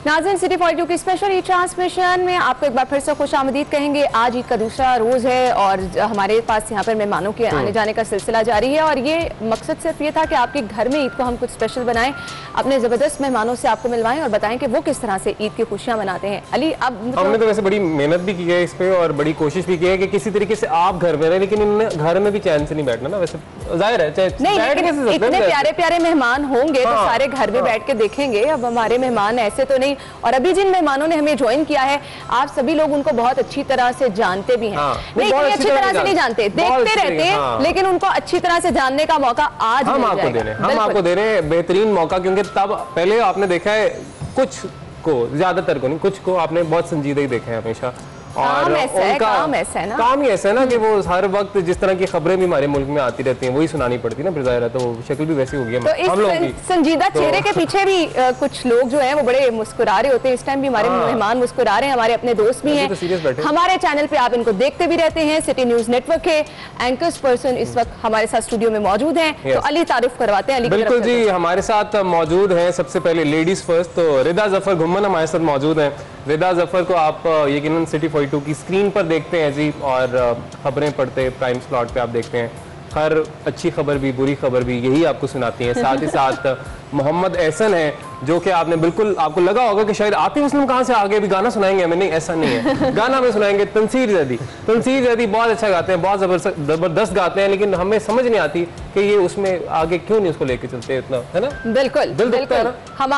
नाज़रीन, सिटी 42 की स्पेशल ई ट्रांसमिशन में आपको एक बार फिर से खुश आमदीद कहेंगे। आज ईद का दूसरा रोज़ है और हमारे पास यहाँ पर मेहमानों के आने जाने का सिलसिला जारी है और ये मकसद सिर्फ ये था कि आपके घर में ईद को हम कुछ स्पेशल बनाएं, अपने ज़बरदस्त मेहमानों से आपको मिलवाएं और बताएं कि वो किस तरह से ईद की खुशियाँ मनाते हैं। अली, अब हमने तो वैसे बड़ी मेहनत भी की है इस पे और बड़ी कोशिश भी की है कि किसी तरीके से आप घर में रहे, लेकिन इन्होंने घर में भी चैन से नहीं बैठना ना। वैसे जाहिर है नहीं, लेकिन इतने प्यारे प्यारे मेहमान होंगे तो सारे घर में बैठ के देखेंगे। अब हमारे मेहमान ऐसे तो नहीं, और अभी जिन मेहमानों ने हमें ज्वाइन किया है, आप सभी लोग उनको बहुत अच्छी तरह से जानते भी हैं। नहीं, अच्छी तरह से नहीं जानते, देखते रहते हैं, लेकिन उनको अच्छी तरह से जानने का मौका आज हम आपको दे रहे हैं। हम आपको दे रहे हैं बेहतरीन मौका, क्योंकि तब पहले आपने देखा है कुछ को, ज्यादातर को नहीं, कुछ को आपने बहुत संजीदगी देखा है हमेशा। और उनका काम ही ऐसा है ना कि वो हर वक्त जिस तरह की खबरें भी हमारे मुल्क में आती रहती हैं वही सुनानी पड़ती है ना, फिर जाहिर है तो शक्ल भी वैसी होगी हम लोगों की। संजीदा चेहरे के पीछे भी कुछ लोग जो हैं वो बड़े मुस्कुरा रहे होते हैं। इस टाइम भी हमारे मेहमान मुस्कुरा रहे हैं, हमारे अपने दोस्त भी हैं। हमारे चैनल पे आप इनको देखते भी रहते हैं। सिटी न्यूज नेटवर्क के एंकर्स पर्सन इस वक्त हमारे साथ स्टूडियो में मौजूद हैं, तो अली तारुफ करवाते हैं। अली बिल्कुल जी, हमारे साथ मौजूद हैं सबसे पहले लेडीज फर्स्ट, तो रिदा जफर घुम्मन हमारे साथ मौजूद हैं। रिदा जफर को आप यकीनन सिटी 42 की स्क्रीन पर देखते हैं जी, और खबरें पढ़ते प्राइम स्लॉट पे आप देखते हैं। हर अच्छी खबर भी बुरी खबर भी यही आपको सुनाती हैं। साथ ही साथ मोहम्मद एहसन है, जो कि आपने बिल्कुल, आपको लगा होगा कि शायद आतिफ असलम कहाँ से आगे भी गाना सुनाएंगे हमें। नहीं, ऐसा नहीं है। गाना में सुनाएंगे तनसीर जैदी। तनसीर जैदी बहुत अच्छा गाते हैं, बहुत जबरदस्त गाते हैं, लेकिन हमें समझ नहीं आती कि ये उसमें आगे क्यों नहीं उसको लेके चलते इतना, है ना। बिल्कुल बिल्कुल, हम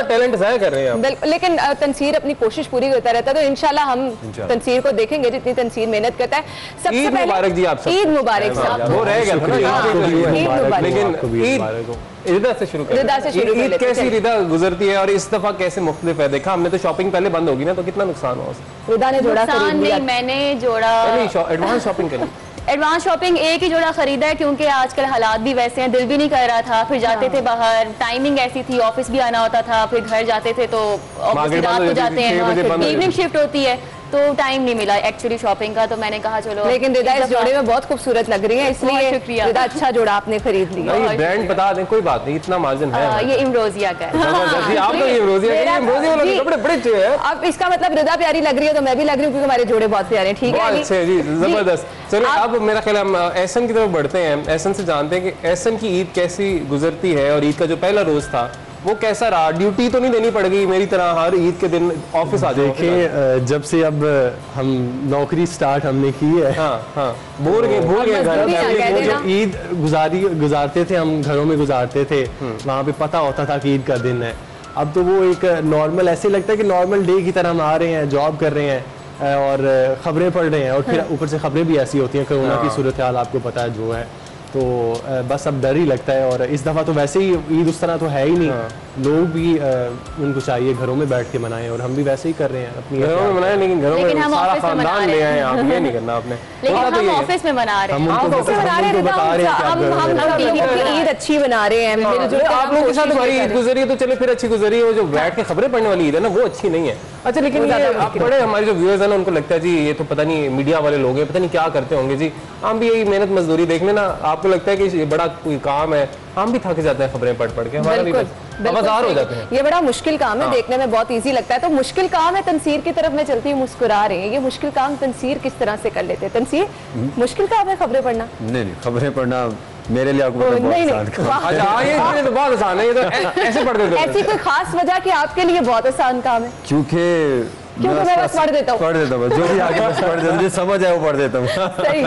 टैलेंट जाया कर रहे हैं बिल्कुल, लेकिन तनसीर अपनी कोशिश पूरी करता रहता है, तो इंशाल्लाह हम तनसीर को देखेंगे जितनी तनसीर मेहनत करता है। सबसे पहले मुबारक जी, आप ईद मुबारक साहब। वो रह गया, लेकिन रिदा से शुरू करें। ईद कैसी रिदा गुजरती है और इस दफा कैसे मुख्तलिफ है? देखा हमने तो शॉपिंग पहले बंद होगी ना, तो कितना नुकसान हुआ। रिदा ने जोड़ा खरीद लिया, मैंने जोड़ा एडवांस शॉपिंग करी। एडवांस शॉपिंग एक ही जोड़ा खरीदा है, क्योंकि आजकल हालात भी वैसे हैं, दिल भी नहीं कर रहा था। फिर जाते थे बाहर, टाइमिंग ऐसी थी, ऑफिस भी आना होता था, फिर घर जाते थे तो ऑफिस रात को जाते हैं, इवनिंग शिफ्ट होती है तो टाइम नहीं मिला एक्चुअली शॉपिंग का। तो मैंने कहा चलो, लेकिन रिदा इस जोड़े में बहुत खूबसूरत लग रही है, इसलिए शुक्रिया रिदा, अच्छा जोड़ा आपने खरीद लिया। ब्रांड बता दें, कोई बात नहीं, इतना मार्जिन है। ये इम्रोजिया का है। आप तो इम्रोजिया वाले कपड़े बड़े अच्छे हैं। अब इसका मतलब रिदा प्यारी लग रही है तो मैं भी लग रही हूँ, क्योंकि हमारे जोड़े बहुत प्यारे हैं। ठीक है, अच्छे जी, जबरदस्त। चलो अब मेरा ख्याल हम एहसन की तरफ बढ़ते हैं। एहसन से जानते हैं कि एहसन की ईद कैसी गुजरती है और ईद का जो पहला रोज था वो कैसा रहा। ड्यूटी तो नहीं देनी पड़ेगी मेरी तरह हर ईद के दिन ऑफिस आ जाए? देखिए, जब से अब हम नौकरी स्टार्ट हमने की है, भूल गए घर। जब ईद गुजारते थे, हम घरों में गुजारते थे, वहाँ पे पता होता था कि ईद का दिन है। अब तो वो एक नॉर्मल, ऐसे लगता है कि नॉर्मल डे की तरह हम आ रहे हैं, जॉब कर रहे हैं और खबरें पढ़ रहे हैं, और फिर ऊपर से खबरें भी ऐसी होती हैं, कोरोना की सूरत हाल आपको पता है जो है, तो बस अब डर ही लगता है। और इस दफ़ा तो वैसे ही ईद उस तरह तो है ही नहीं। लोग भी उनको चाहिए घरों में बैठ के मनाएं, और हम भी वैसे ही कर रहे हैं, अपनी घरों में मनाएं, लेकिन घरों में सारा खानदान ले आए। आप ये नहीं करना आपने, लेकिन हम ऑफिस में मना रहे हैं, हम ईद अच्छी बना रहे हैं। आप लोगों के साथ हमारी ईद गुजरी है तो चले फिर अच्छी गुजरी है। जो बैठ के खबरें पढ़ने वाली ईद है ना, वो अच्छी नहीं है। अच्छा, लेकिन आप बड़े, हमारे जो व्यूअर्स है ना, उनको लगता है जी ये तो पता नहीं मीडिया वाले लोग हैं, पता नहीं क्या करते होंगे जी। हम भी यही मेहनत मजदूरी देख लेना, आपको लगता है कि बड़ा कोई काम है, हम भी थक जाते हैं खबरें पढ़ के, हमारा भी बाजार हो जाते हैं। ये बड़ा मुश्किल काम है, देखने में बहुत इजी लगता है। तो मुश्किल काम है, तनसीर की तरफ में चलती हूँ, मुस्कुरा रहे हैं। ये मुश्किल काम तनसीर किस तरह से कर लेते हैं? तनसीर, मुश्किल काम है खबरें पढ़ना? नहीं, खबरें पढ़ना मेरे लिए आपको नहीं, अच्छा, ये तो बहुत आसान है, ये तो ऐसे पढ़ देते हैं। ऐसी कोई खास वजह कि आपके लिए बहुत आसान काम है? क्योंकि मैं बस पढ़ देता हूँ, जो भी आगे बस पढ़ देता हूँ, समझ आए वो पढ़ देता हूँ।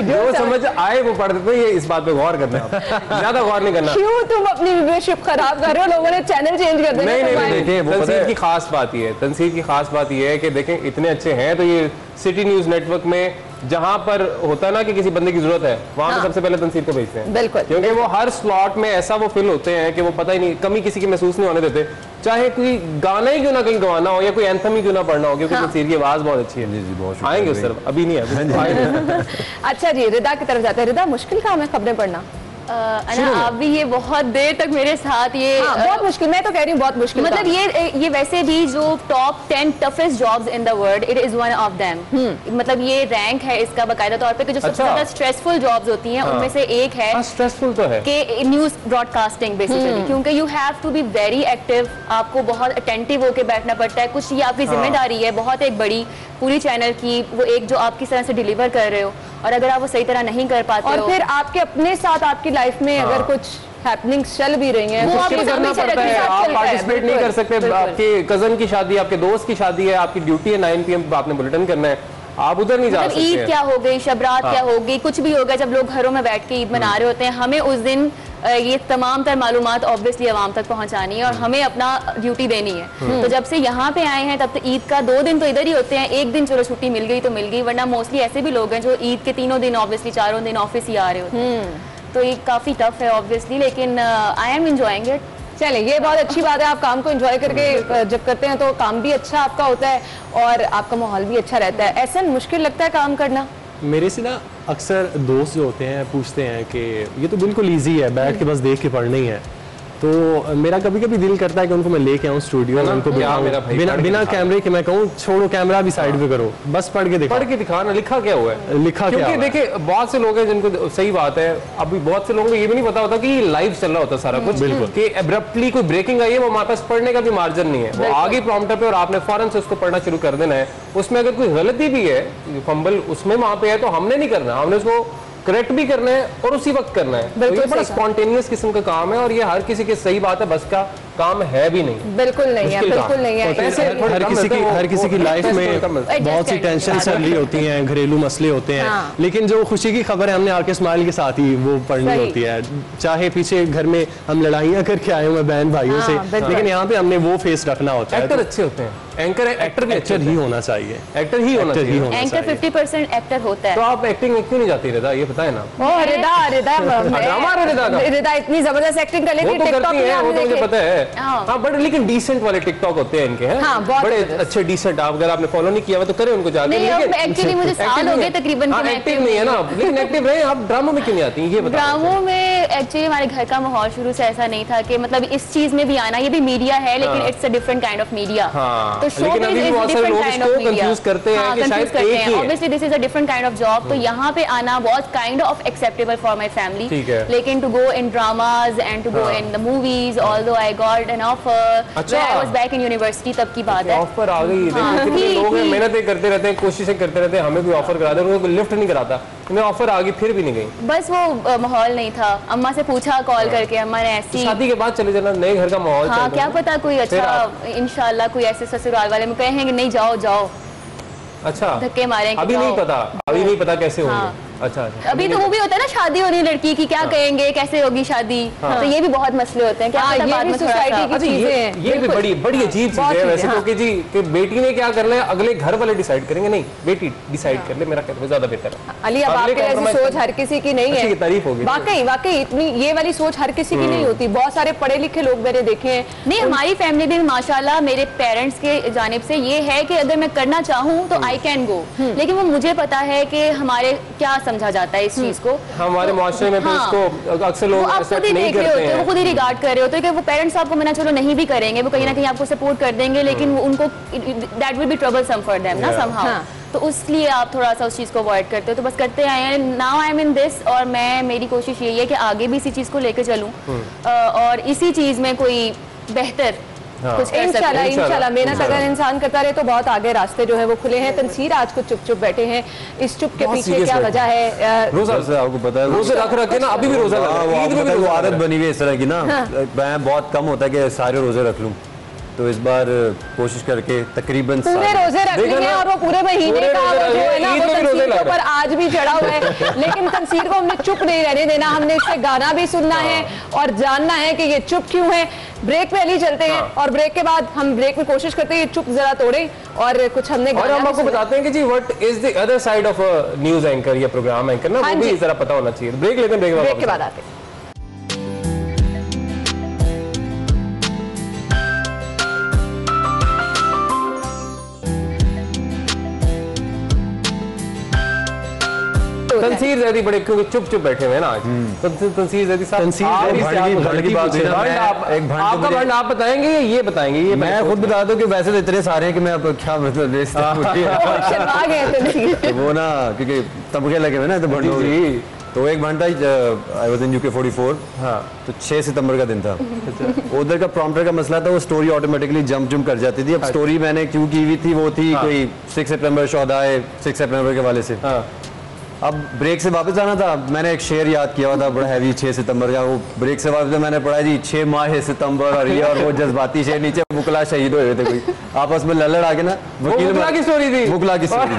जो समझ आए वो पढ़ देता हूँ। ये इस बात पे गौर करना है, ज्यादा गौर नहीं करना। क्यों तुम अपनी व्यूअरशिप खराब कर रहे हो? लोगों ने चैनल चेंज कर दिया। नहीं, तनसीर की खास बात ये है, तनसीर की खास बात ये है कि देखें इतने अच्छे हैं, तो ये सिटी न्यूज नेटवर्क में जहां पर होता है ना कि किसी बंदे की जरूरत है, वहां पे सबसे पहले तनसीर को भेजते हैं। बिल्कुल, क्योंकि वो हर स्लॉट में ऐसा वो फिल होते हैं कि वो पता ही नहीं, कमी किसी की महसूस नहीं होने देते, चाहे कोई गाना ही क्यों ना कहीं गवाना हो या कोई एंथम ही क्यों ना पढ़ना हो, क्योंकि तनसीर की आवाज बहुत अच्छी है। जी, बहुत आएंगे उस तरफ, अभी नहीं है। अच्छा जी, रिदा की तरफ जाते हैं। रिदा, मुश्किल काम है खबरें पढ़ना? आप भी ये बहुत देर तक मेरे साथ ये बहुत मुश्किल, मैं तो कह रही हूँ बहुत मुश्किल, मतलब ये वैसे भी जो top 10 toughest jobs in the world, it is one of them. मतलब ये रैंक है इसका बाकायदा तौर पे कि जो सबसे ज्यादा स्ट्रेसफुल जॉब्स होती हैं उनमें से एक है। स्ट्रेसफुल तो है कि न्यूज ब्रॉडकास्टिंग बेसिकली, क्योंकि you have to be very active, आपको बहुत अटेंटिव होकर बैठना पड़ता है। कुछ ये आपकी जिम्मेदारी है बहुत एक बड़ी, पूरी चैनल की वो एक जो आप किस तरह से डिलीवर कर रहे हो, और अगर आप वो सही तरह नहीं कर पाते और फिर आपके अपने साथ आपकी लाइफ में अगर कुछ हैपनिंग्स चल भी रही हैं, वो आपको करना पड़ता है, आप पार्टिसिपेट नहीं कर सकते। आपके कजन की शादी, आपके दोस्त की शादी है, आपकी ड्यूटी है 9 PM आपने बुलेटिन करना है, आप उधर नहीं जा सकते। ईद क्या हो गई, शबरात क्या हो गई, कुछ भी होगा, जब लोग घरों में बैठ के ईद मना रहे होते हैं, हमें उस दिन ये तमाम तर मालूमात ऑब्वियसली आवाम तक पहुंचानी है और हमें अपना ड्यूटी देनी है। तो जब से यहाँ पे आए हैं तब तो ईद का 2 दिन तो इधर ही होते हैं, एक दिन चलो छुट्टी मिल गई तो मिल गई, वरना मोस्टली ऐसे भी लोग हैं जो ईद के 3 दिन ऑब्वियसली 4 दिन ऑफिस ही आ रहे होते हैं। तो ये काफी टफ है ऑब्वियसली, लेकिन आई एम एंजॉयिंग इट। चले, ये बहुत अच्छी बात है, आप काम को एंजॉय करके जब करते हैं तो काम भी अच्छा आपका होता है और आपका माहौल भी अच्छा रहता है। ऐसा मुश्किल लगता है काम करना? मेरे से ना अक्सर दोस्त जो होते हैं पूछते हैं कि ये तो बिल्कुल इजी है, बैठ के बस देख के पढ़ना ही है। तो मेरा कभी कभी दिल करता है कि उनको मैं लेके आऊँ स्टूडियो, उनको बिना कैमरे के मैं कहूँ छोड़ो कैमरा भी साइड पे करो, बस पढ़ के दिखाना लिखा क्या हुआ है, लिखा क्या है। देखिए बहुत से लोग हैं जिनको, सही बात है, अभी बहुत से लोगों को ये भी नहीं पता होता कि लाइव चल रहा होता सारा कुछ, कि एब्रप्टली कोई ब्रेकिंग आई है, वो हमारे पास पढ़ने का भी मार्जिन नहीं है, वो आगे प्रॉम्प्टर पे और आपने फौरन से उसको पढ़ना शुरू कर देना है। उसमें अगर कोई गलती भी है, फंबल उसमें वहां पे है, तो हमने नहीं करना, हमने उसको करेक्ट भी करना है और उसी वक्त करना है। तो ये बड़ा स्पॉन्टेनियस किस्म का काम है और ये हर किसी के, सही बात है, बस का काम है भी नहीं, बिल्कुल नहीं है, बिल्कुल नहीं है। हर किसी की लाइफ में बहुत सी टेंशन चल रही होती हैं, घरेलू मसले होते हैं, लेकिन जो खुशी की खबर है हमने आके स्माइल के साथ ही वो पढ़नी होती है। चाहे पीछे घर में हम लड़ाइयाँ करके आए हुए बहन भाइयों से, लेकिन यहाँ पे हमने वो फेस रखना होता है। एक्टर अच्छे होते हैं, एंकर एक्टर भी एक्टर ही होना चाहिए, एक्टर ही होना चाहिए। एंकर 50% एक्टर होता है। तो आप एक्टिंग क्यों नहीं जाती रिदा, ये बताए ना। रिदा इतनी जबरदस्त एक्टिंग कर लेती है टिकटॉक में, वो तो मुझे पता है। हाँ, बट लेकिन डिसेंट वाले टिकटॉक होते हैं इनके, हैं बड़े अच्छे डिसेंट। आप अगर आपने फॉलो नहीं किया हुआ तो करें उनको जाके। एक्चुअली मुझे साल हो गए तकरीबन एक्टिव नहीं है ना, लेकिन एक्टिव रहे आप। ड्रामों में क्यों नहीं आती ये बताओ। ड्रामों में एक्चुअली हमारे घर का माहौल शुरू से ऐसा नहीं था कि मतलब इस चीज में भी आना, ये भी मीडिया है लेकिन it's a different kind of media. तो showbiz is a different kind of media, confuse करते हैं कि शायद एक ही है। Obviously this is a different kind of job. तो यहाँ पे आना बहुत kind of acceptable for my family, लेकिन to go in dramas and to go in the movies, although I got an offer when I was back in university, तब की बात है। ऑफर आ गई, देखो कितने लोग हैं, मेहनतें करते रहते हैं, कोशिशें करते रहते हैं, हमें भी ऑफर करा दे, उनको लिफ्ट नहीं कराता, उन्हें ऑफर आ गई फिर भी नहीं गई। बस वो माहौल नहीं था। अम्मा से पूछा कॉल करके, अम्मा ने ऐसी, शादी के बाद चले जाना, नए घर का माहौल। हाँ, क्या पता कोई अच्छा इंशाल्लाह कोई ऐसे ससुराल वाले में कहेंगे नहीं जाओ जाओ, अच्छा धक्के मारेंगे। अभी नहीं पता, अभी नहीं पता कैसे होंगे। अच्छा, अभी तो वो भी होता है ना, शादी हो रही लड़की की, क्या कहेंगे, कैसे होगी शादी, तो ये भी बहुत मसले होते हैं। क्या पता बाद में सोसाइटी की चीजें हैं, ये भी बड़ी अजीब चीज है वैसे तो, कि जी कि बेटी ने क्या करना है अगले घर वाले डिसाइड करेंगे, नहीं बेटी डिसाइड कर ले, मेरा कहना ज्यादा बेहतर है। अली, अब आपके ऐसी सोच हर किसी की नहीं है, तारीफ होगी। वाकई इतनी ये वाली सोच हर किसी की नहीं होती। बहुत सारे पढ़े लिखे लोग मैंने देखे हैं। नहीं, हमारी फैमिली में माशाल्लाह मेरे पेरेंट्स के जानिब से ये है कि अगर मैं करना चाहूँ तो आई कैन गो, लेकिन वो मुझे पता है कि हमारे क्या समझा जाता है इस चीज को, हमारे माशरे में भी इसको अक्सर लोग एक्सेप्ट नहीं करते हैं, वो खुद ही रिगार्ड कर रहे होते हैं कि वो पेरेंट्स आपको मना चलो नहीं भी करेंगे, वो कहीं ना कहीं आपको सपोर्ट कर देंगे, लेकिन उनको that will be troublesome for them ना समहाउ। तो उसलिए आप थोड़ा सा उस चीज को अवॉइड करते हो। तो बस करते आए हैं, now I am in this, और मेरी कोशिश यही है कि आगे भी इसी चीज को लेकर चलूं और इसी चीज में कोई बेहतर इंशाल्लाह मेहनत अगर इंसान करता रहे तो बहुत आगे रास्ते जो है वो खुले हैं। तनसीर आज कुछ चुप बैठे हैं, इस चुप के पीछे क्या वजह है? रोजा से आपको पता है, रोजे रख रखे ना, अभी भी रोजा ईद में भी वो आदत बनी हुई है इस तरह की ना, मैं बहुत कम होता है कि सारे रोजे रख लूं, तो इस बार कोशिश करके तकरीबन पूरे रोजे रखने हैं और वो पूरे महीने का वो जो है ना वो तनसीर के ऊपर आज भी चढ़ा हुआ है। लेकिन तनसीर को हमने चुप नहीं रहने देना, हमने इससे गाना भी सुनना है और जानना है कि ये चुप क्यों है। ब्रेक पे अली चलते हैं और ब्रेक के बाद हम ब्रेक में कोशिश करते हैं ये चुप जरा तोड़े और कुछ हमने और हम आपको बताते हैं कि जी what is the other side of news anchor या प्रोग्राम एंकर ना, वो भी जरा पता होना चाहिए। ब्रेक लेते हैं, ब्रेक के बाद आते हैं। तंसीर जैदी बड़े क्योंकि चुप चुप बैठे हुए हैं ना आज, तो तंसीर जैदी साहब आपका भंड आप बताएंगे ये बताएंगे? ये मैं खुद बता दूं कि वैसे तो इतने सारे हैं कि मैं अब क्या मतलब वो ना क्योंकि तबके लगे हुए ना तो भंडों की। तो एक भंड था, आई वाज इन यूके 44, हाँ, तो 6 सितंबर का दिन था। उधर का प्रॉम्प्टर का मसला था, वो स्टोरी ऑटोमेटिकली जंप कर जाती थी। अब स्टोरी मैंने क्यों की हुई थी, वो थी कोई 6 सितंबर शोधा है 6 सितंबर के वाले से। अब ब्रेक से वापस आना था, मैंने एक शेर याद किया हुआ था बड़ा हैवी 6 सितंबर का। वो ब्रेक से वापस मैंने पढ़ा जी 6 माह सितंबर और ये और वो जज्बाती शेर, नीचे बुकला शहीद हुए थे कोई आपस में लड़ आके ना। बुकला की स्टोरी थी, बुकला की स्टोरी 6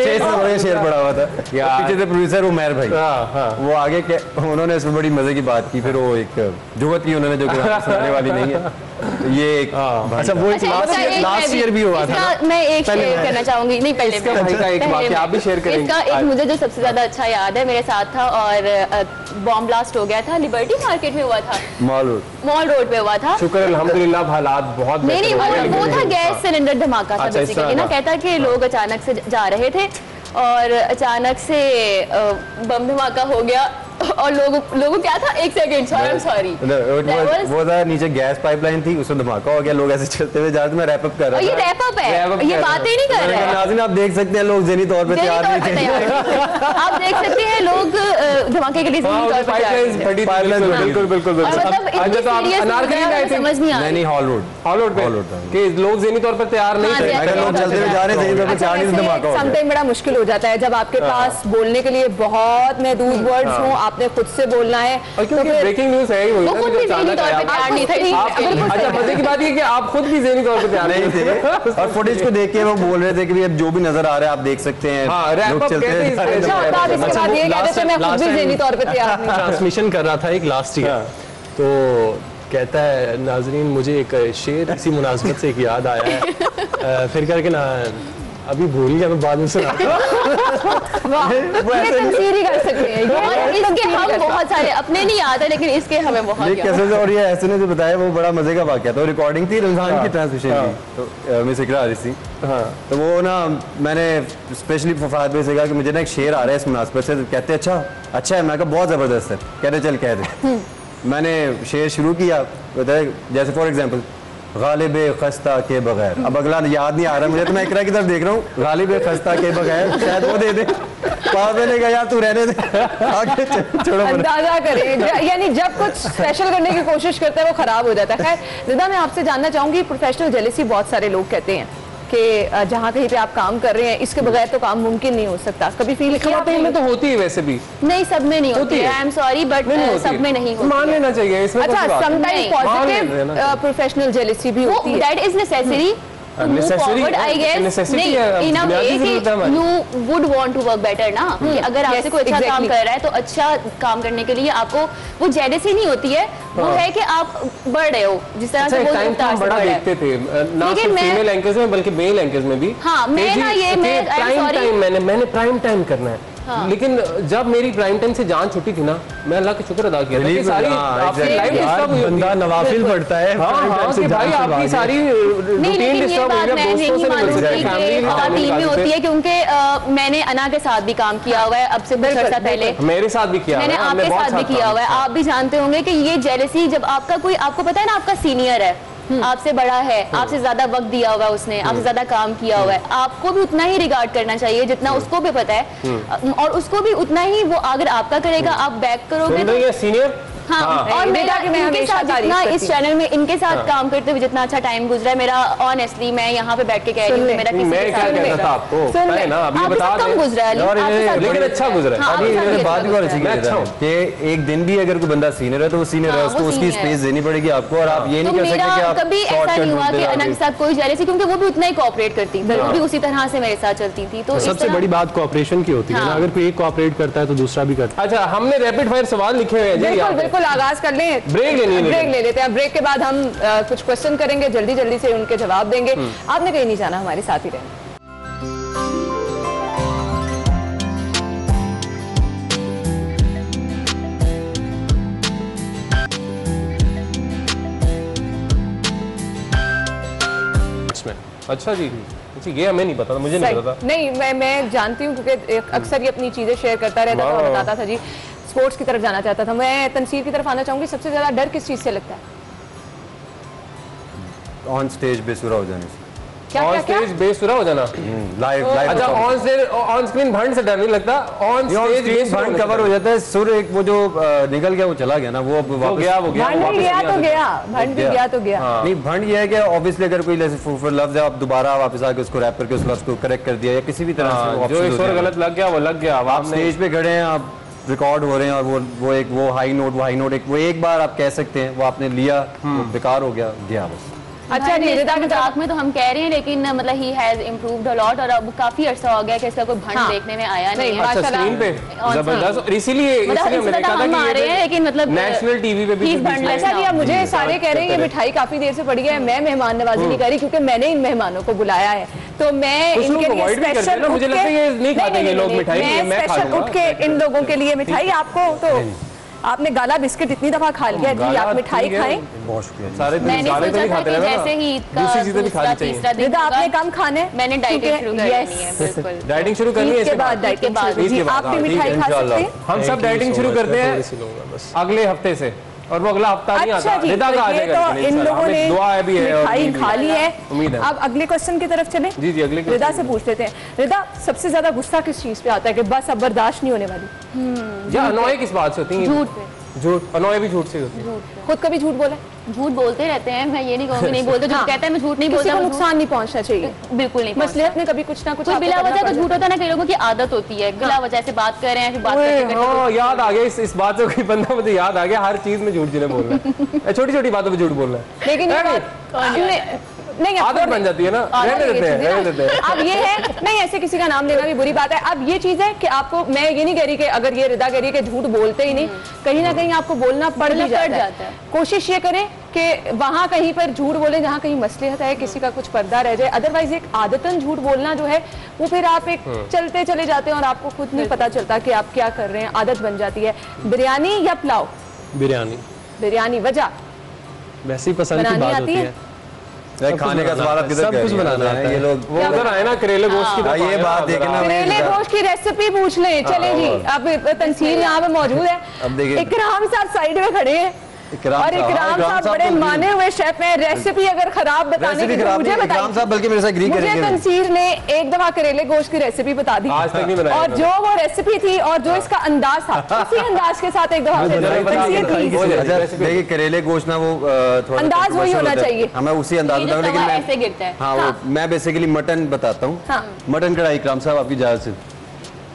सितंबर का शेर पड़ा हुआ था। पीछे से प्रोड्यूसर उमैर भाई, वो आगे उन्होंने इसमें बड़ी मजे की बात की, फिर वो एक जुगत की उन्होंने जो सुनाने वाली नहीं है। तो ये एक अच्छा वो लास्ट ईयर भी हुआ था। मैं एक शेयर करना चाहूंगी, नहीं पहले आप भी शेयर करेंगे। इसका एक मुझे जो सबसे ज्यादा अच्छा याद है, मेरे साथ था और बॉम्ब ब्लास्ट हो गया था, लिबर्टी मार्केट में हुआ था, मॉल रोड पे हुआ था। शुक्र अल्हम्दुलिल्लाह हालात बहुत नहीं वो था गैस सिलेंडर धमाका था बेसिकली ना। कहता कि लोग अचानक से जा रहे थे और अचानक से बम धमाका हो गया और लोगों क्या था, एक सेकंड सॉरी वो था नीचे गैस पाइपलाइन थी, उसमें धमाका हो गया, लोग ऐसे चलते हुए जा रहे थे। मैं रैप अप कर रहा था। ये रैप अप है, ये बातें ही नहीं कर रहे हैं। नाज़रीन आप देख सकते हैं लोग ज़हनी तौर पे तैयार नहीं थे। आप देख सकते हैं लोग धमाके के लिए ज़हनी तौर पे तैयार बिल्कुल बिल्कुल समझ नहीं आ रही। नहीं हॉल रोड के लोग ज़हनी तौर पर तैयार नहीं थे, लोग चलते हुए जा रहे थे, ज़हनी तौर पे तैयार नहीं थे, धमाका हो गया। समटाइम बड़ा मुश्किल हो जाता है जब आपके पास बोलने के लिए बहुत महदूद वर्ड्स हों, आपने खुद से बोलना है। और क्योंकि ब्रेकिंग न्यूज़ है ही वही ना, खुद भी ज़हनी तौर पे तैयार नहीं थे। अच्छा मजे की बात ये कि आप खुद भी ज़हनी तौर पे तैयार नहीं थे और फुटेज को देख के वो बोल रहे थे कि अब जो भी नजर आ रहा है आप देख सकते हैं। लोग चलते हैं। ट्रांसमिशन कर रहा था एक लास्ट ईयर, तो कहता है नाजरीन मुझे एक शेर इसी मुनासबत से एक याद आया है, फिर करके ना अभी भूल गया, मैं बाद में सुना। इसके हम बहुत सारे अपने नहीं याद है, लेकिन इसके हमें बहुत कैसे। और ये ऐसे ने जो बताया वो बड़ा मजे का वाकया था। रिकॉर्डिंग थी रमजान की, ट्रांसमिशन की, तो मिस इकरा आ रही थी। तो वो ना मैंने स्पेशली फफाद भाई से कहा कि मुझे ना एक शेर आ रहा है इस मुनासबत से। तो कहते अच्छा है। मैं कहा बहुत जबरदस्त है। कहते चल कह दे। मैंने शेर शुरू किया, बताया जैसे फॉर एग्जाम्पल गालिब खस्ता के बगैर। अब अगला याद नहीं आ रहा मुझे, तो मैं इकरा की तरफ देख रहा हूँ, गालिब खस्ता के बगैर, शायद वो दे दे। पापा ने कहा यार तू रहने दे, आगे छोड़ो। अंदाजा करें, यानी जब कुछ स्पेशल करने की कोशिश करते हैं वो खराब हो जाता है। खैर रिदा, मैं आपसे जानना चाहूंगी, प्रोफेशनल जेलसी बहुत सारे लोग कहते हैं कि जहाँ कहीं पे आप काम कर रहे हैं इसके बगैर तो काम मुमकिन नहीं हो सकता। कभी फील किया? में तो होती है वैसे भी, नहीं सब में नहीं होती है। आई एम सॉरी बट सब में नहीं होती, मान लेना चाहिए इसमें। अच्छा, समटाइम पॉजिटिव प्रोफेशनल जेलसी भी होती है, that is necessary forward I guess. नहीं इन अ वे कि you would want to work better ना, कि अगर आपसे कोई अच्छा काम कर रहा है तो अच्छा काम करने के लिए आपको वो जेलसी नहीं होती है, वो है कि आप बढ़ रहे हो जिस तरह से वो रफ्तार से बड़ा देखते थे ना सिर्फ फीमेल एंकर्स में बल्कि मेल एंकर्स में भी। हाँ मैं ना ये मैं प्राइम टाइम मैंने प्राइम टाइम करना है। लेकिन जब मेरी प्राइम टाइम से जान छुट्टी थी ना, मैं अल्लाह का शुक्र अदा किया कि सारी आपकी लाइफ डिस्टर्ब हुई, बंदा नवाफिल पढ़ता है कि भाई आपकी सारी रूटीन डिस्टर्ब हो गया, दोस्तों से नहीं मिल रहे, फैमिली टीम में होती है। क्योंकि मैंने अना के साथ भी काम किया हुआ है, अब से कुछ अर्सा पहले मेरे साथ भी किया, मैंने आपके साथ भी किया हुआ है। आप भी जानते होंगे कि ये जेलसी जब आपका कोई, आपको पता है ना आपका सीनियर है, आपसे बड़ा है, आपसे ज्यादा वक्त दिया हुआ है उसने, आपसे ज्यादा काम किया हुआ है, आपको भी उतना ही रिगार्ड करना चाहिए जितना उसको भी पता है, और उसको भी उतना ही वो अगर आपका करेगा आप बैक करोगे तो सीनियर। हाँ, और मेरा इनके साथ जितना इस चैनल में इनके साथ काम करते हुए जितना अच्छा टाइम गुजरा है मेरा, ऑनेस्टली मैं यहाँ पे बैठ के कह रही हूँ मेरा किसी के साथ आपको है ना अभी बता कम गुजरा है, लेकिन अच्छा गुजरा है। बात भी अच्छी कि एक दिन भी अगर कोई बंदा सीनियर है तो वो सीनियर है, उसको उसकी स्पेस देनी पड़ेगी आपको। और आप ये नहीं कर सकते कि आप कभी ऐसा नहीं हुआ कि अना के साथ कोई जेलसी, क्योंकि वो भी उतना ही कोऑपरेट करती थी, वो भी उसी तरह से मेरे साथ चलती थी। तो सबसे बड़ी बात कोऑपरेशन की होती है ना, अगर कोई एक कोऑपरेट करता है तो दूसरा भी करता है। अच्छा, हमने रैपिड फायर सवाल लिखे हुए हैं जी, बिल्कुल आगाज कर लें। ब्रेक ले लेते हैं। ब्रेक के बाद हम कुछ क्वेश्चन करेंगे, जल्दी से उनके जवाब देंगे। आपने कहीं नहीं जाना, हमारे साथ ही रहें। अच्छा जी, ये हमें नहीं पता था, मुझे नहीं पता था। नहीं, मैं जानती हूँ क्योंकि अक्सर ये अपनी चीजें शेयर करता रहता था, बताता था जी स्पोर्ट्स की तरफ जाना चाहता था। मैं तनसीर की तरफ आना चाहूंगी, सबसे ज्यादा डर किस चीज से लगता है? ऑन स्टेज बेसुरा हो जाने से। ऑन स्टेज बेसुरा हो जाना, लाइव अच्छा ऑन स्क्रीन भंड से डर नहीं लगता, ऑन स्टेज भंड कवर हो जाता है। सुर एक वो जो निकल गया वो चला गया ना, वो भंड गया तो गया, भंड भी गया तो गया। नहीं, भंड ये है कि ऑब्वियसली अगर कोई लफ्ज है आप दोबारा वापस आके उसको रैप करके उस लफ्ज को करेक्ट कर दिया या किसी भी तरह से जो स्वर गलत लग गया वो लग गया। आप स्टेज पे खड़े हैं, आप रिकॉर्ड हो रहे हैं और वो हाई नोट वो एक बार आप कह सकते हैं, वो आपने लिया वो बेकार हो गया बस। अच्छा जी, मजाक में तो हम कह रहे हैं, लेकिन मतलब he has improved a lot और अब काफी अर्सा हो गया कि इसका कोई भंड देखने में आया नहीं है। अच्छा, स्क्रीन पे जबरदस्त, इसीलिए हमने देखा था कि ये लेकिन मतलब नेशनल टीवी पे भी। अच्छा जी, अब मुझे सारे कह रहे हैं ये मिठाई काफी देर से पड़ी है, मैं मेहमान नवाजी नहीं कर रही क्योंकि मैंने इन मेहमानों को बुलाया है, तो मैं इनके लिए स्पेशल मुझे लगता है ये नहीं खाते ये लोग मिठाई, मैं स्पेशल उठ के इन लोगों के लिए मिठाई। आपको तो आपने गाला बिस्किट इतनी दफा खा लिया जी, आप मिठाई खाएं। बहुत शुक्रिया। सारे दिन तो नहीं खाते ना, जैसे ही दूसरी चीजें भी खानी चाहिए। रिदा आपने कम खाने, मैंने डाइटिंग शुरू करनी है, बिल्कुल डाइटिंग शुरू करनी है, इसके बाद डाइटिंग जी आप भी मिठाई खा सकते हैं। हम सब डाइटिंग शुरू करते हैं अगले हफ्ते से, और वो अगला हफ्ता नहीं आता। अच्छा जी, तो इन लोगों ने मिठाई खा ली है, उम्मीद है। अब अगले क्वेश्चन की तरफ चलें। जी अगले रिदा से पूछ लेते हैं। रिदा, सबसे ज्यादा गुस्सा किस चीज पे आता है कि बस अब बर्दाश्त नहीं होने वाली? या अनॉय किस बात से होती है? झूठ पे। झूठ, अनॉय भी झूठ से होती है। खुद कभी झूठ बोला? झूठ बोलते रहते हैं, मैं ये नहीं कहूँगी नहीं बोलते, जो कहता है मैं झूठ नहीं बोलता। किसी को नुकसान नहीं पहुंचना चाहिए, बिल्कुल नहीं। मसलियत में कभी कुछ ना कुछ बिला वजह तो झूठ होता है ना, कई लोगों की आदत होती है बिला वजह से बात कर रहे हैं, फिर बात करते याद आ गया इस बात से, कोई बंदा मुझे याद आ गया, हर चीज में झूठ जिन्हें बोलना है, छोटी छोटी बातों पे झूठ बोलना है, लेकिन नहीं आदत बन जाती है ना, रहने देते हैं। अब ये है नहीं, ऐसे किसी का नाम लेना भी बुरी बात है। अब ये चीज है कि आपको, मैं ये नहीं कह रही कि अगर ये रिदा कह रही है कि झूठ बोलते ही नहीं, कहीं ना कहीं आपको बोलना पड़ जाता है। कोशिश ये करें कि वहां कहीं पर झूठ बोले जहां कहीं मसलिहत है, किसी का कुछ पर्दा रह जाए। अदरवाइज एक आदतन झूठ बोलना जो है वो फिर आप एक चलते चले जाते हैं और आपको खुद नहीं पता चलता कि आप क्या कर रहे हैं, आदत बन जाती है। बिरयानी या पुलाव? बिरयानी। वजह? वैसी पसंद की बात होती है, खाने का सवाल आप किधर सब कुछ बनाना है। ये लोग वो उधर आए ना करेले गोश्त की, ये बात देखना, करेले गोश्त की रेसिपी पूछ लें। चले जी, अब तंसीर यहाँ पे मौजूद है, अब देखिए इकराम साहब साइड में खड़े हैं और इकराम साहब बड़े माने हुए शेफ हैं। रेसिपी अगर खराब बताने की तो मुझे बताइए। बल्कि मेरे साथ एग्री करेंगे। तंसीर ने एक दफा करेले गोश्त की रेसिपी बता दी, आज तक नहीं बनाई, और जो वो रेसिपी थी और जो इसका अंदाज था, उसी अंदाज के साथ एक दफा देखिए करेले गोश्त ना वो थोड़ा अंदाज वही होना चाहिए, हमें उसी अंदाज में, लेकिन ऐसे गिरता है। हाँ, मैं बेसिकली मटन बताता हूँ। मटन कढ़ाई, इकराम साहब आपकी इजाजत से,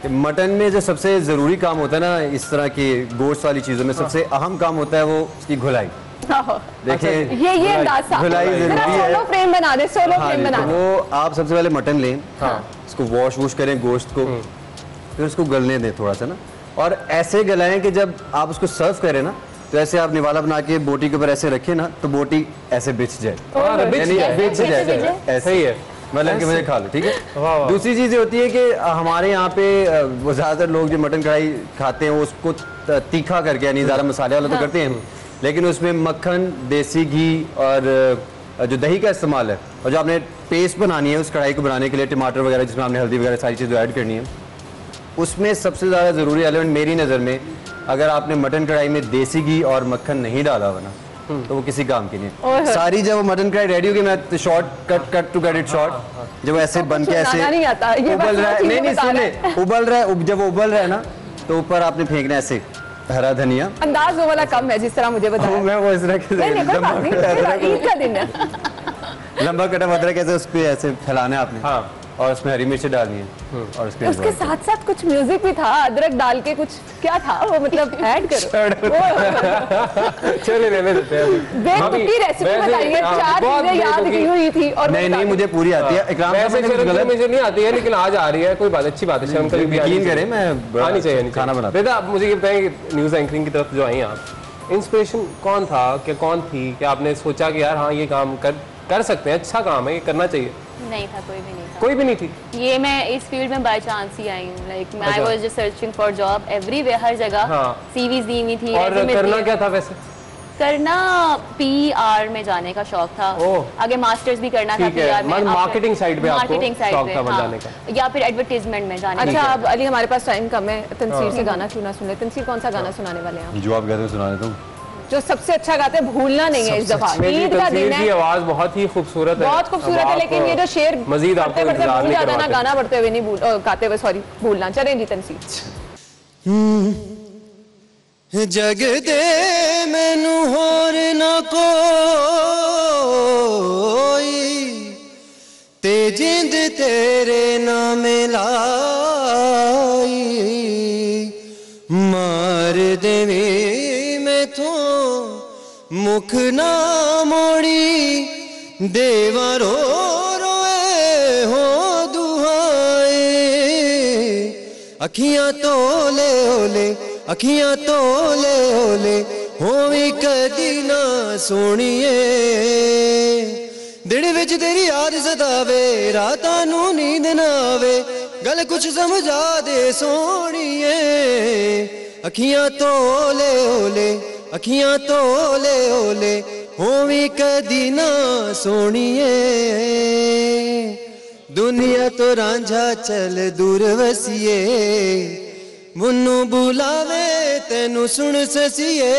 मटन में जो सबसे जरूरी काम होता है ना इस तरह की गोश्त वाली चीजों में, सबसे अहम काम होता है वो उसकी घुलाई। देखिए ये अंदाज था, घुलाई जरूरी है। सोलो फ्रेम बना दे, सोलो फ्रेम बना दे। वो आप सबसे पहले मटन लें, उसको वॉश करें गोश्त को, फिर उसको गलने दें थोड़ा सा ना, और ऐसे गलाएं कि जब आप उसको सर्व करें ना तो ऐसे आप निवाला बना के बोटी के ऊपर ऐसे रखें ना तो बोटी ऐसे बिछ जाए, बिछ जाए, ऐसे ही है, मतलब कि मुझे खा लो, ठीक है। दूसरी चीज़ ये होती है कि हमारे यहाँ पे वो ज़्यादातर लोग जो मटन कढ़ाई खाते हैं वो उसको तीखा करके, यानी ज़्यादा मसाले वाला तो करते हैं, लेकिन उसमें मक्खन, देसी घी और जो दही का इस्तेमाल है, और जो आपने पेस्ट बनानी है उस कढ़ाई को बनाने के लिए, टमाटर वगैरह जिसमें आपने हल्दी वगैरह सारी चीज़ें ऐड करनी है, उसमें सबसे ज़्यादा ज़रूरी एलिमेंट मेरी नज़र में, अगर आपने मटन कढ़ाई में देसी घी और मक्खन नहीं डाला हुआ ना तो वो किसी काम की नहीं। सारी जब वो मटन कढ़ाई रेडी होगी, मैं short cut to get it short, जब ऐसे बन के ऐसे उबल रहा है, नहीं सुने, उबल रहा है, जब उबल रहा है ना तो ऊपर आपने फेंकना है ऐसे हरा धनिया। अंदाज वो वाला कम है जिस तरह मुझे बताया, मैं वो इस तरह के ईद का दिन है, लंबा कटा अदरक ऐसे उस पे ऐसे फैलाना है आपने, और उसमें हरी मिर्ची डालनी है, और उसके साथ साथ कुछ म्यूजिक भी था, अदरक डाल के कुछ क्या था वो, मतलब ऐड करो। चलिए रहने देते हैं, बेतुकी रेसिपी बताइए, 4 चीजें याद की हुई थी और नहीं मुझे पूरी आती है। इकराम साहब मुझे नहीं आती है लेकिन आज आ रही है, कोई बात, अच्छी बात है, शर्म कभी यकीन करें, मैं आनी चाहिए खाना बनाते। बेटा आप मुझे ये बताएं कि न्यूज़ एंकरिंग की तरफ जो आई आप, इंस्पिरेशन कौन था, क्या कौन थी कि आपने सोचा कि यार हाँ ये काम कर सकते हैं, अच्छा काम है, ये करना चाहिए? नहीं था, कोई भी नहीं था। कोई भी नहीं थी? ये मैं इस फील्ड में बाय चांस ही आई हूँ, like I was just searching for job everywhere, हर जगह सीवीज दी हुई थी। और करना क्या था वैसे? करना PR में जाने का शौक था। आगे मास्टर्स भी करना था PR में। मार्केटिंग साइड पे आपको मार्केटिंग साइड शौक पे, था हाँ, जाने का, या फिर एडवर्टाइजमेंट में जाने अच्छा, अब अली हमारे पास टाइम कम है, तंसीर से गाना क्यों ना सुन ले। तंसीर कौन सा गाना सुनाने वाले हैं आप? जो आप कहते हो सुना देता हूँ। जो सबसे अच्छा गाते हैं, भूलना नहीं है इस दफा, ईद का दिन है। आवाज बहुत ही खूबसूरत है, बहुत खूबसूरत है, लेकिन ये जो शेर मजीद पढ़ते आपको पढ़ते भूल जाता है ना, करवाते। गाना पढ़ते हुए नहीं गाते हुए, सॉरी, भूलना। चलें जी तंसीर। जग दे मैनू होर ना कोई, ते जिंद तेरे नाम लाई, मार देवी मैं तो मुख ना मोड़ी, देवा रो रोए हो दुहाए, अखियां तोले ओले, अखियां तोले ओले, होवी कदी ना सोनिए, दिल विच तेरी याद सतावे, रातां नू नींद ना आवे, गल कुछ समझा दे सोनिए, अखियां तोले ओले, अखियां तोले ओले, होवी कदी ना सोनिए, दुनिया तो रांझा चल दूर वसिए, मुन्नू बुलावे तेनू सुन ससिए।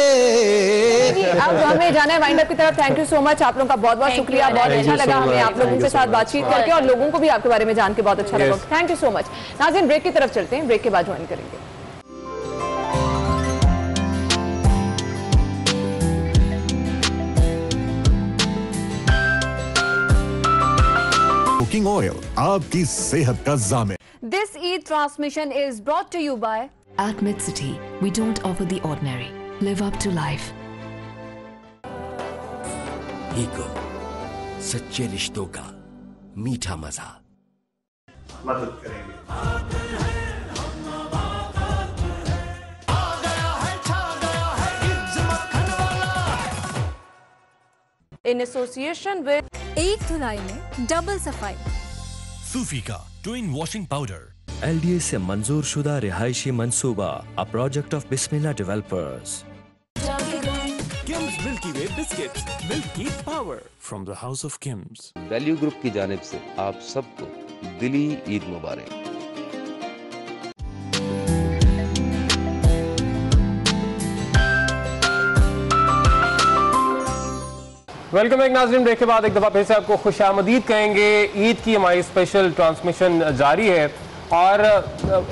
अब हमें जाना है वाइंड अप की तरफ। थैंक यू सो मच, आप लोगों का बहुत बहुत शुक्रिया, बहुत अच्छा लगा हमें आप लोगों के साथ बातचीत करके, और लोगों को भी आपके बारे में जान के बहुत अच्छा लगा। Thank you so much. नाज़रीन, ब्रेक की तरफ चलते हैं, ब्रेक के बाद ज्वाइन करेंगे। कुकिंग ऑयल आपकी सेहत का ज़ामिन। This Eid transmission is brought to you by At Mid-City, we don't offer the ordinary. Live up to life. Eco, सच्चे रिश्तों का मीठा मजा। मदद करेंगे। in association with एक धुलाई में डबल सफाई, सूफी का ट्विन वॉशिंग पाउडर, LDA से मंजूर शुदा रिहायशी मंसूबा, a project of Bismillah Developers. KIMS milky way biscuits, milky power from the house of KIMS. Value group की जानिब से आप सबको दिली ईद मुबारक। वेलकम बैक नाज़रीन, ब्रेक के बाद एक दफ़ा फिर से आपको खुशामदीद कहेंगे। ईद की हमारी स्पेशल ट्रांसमिशन जारी है और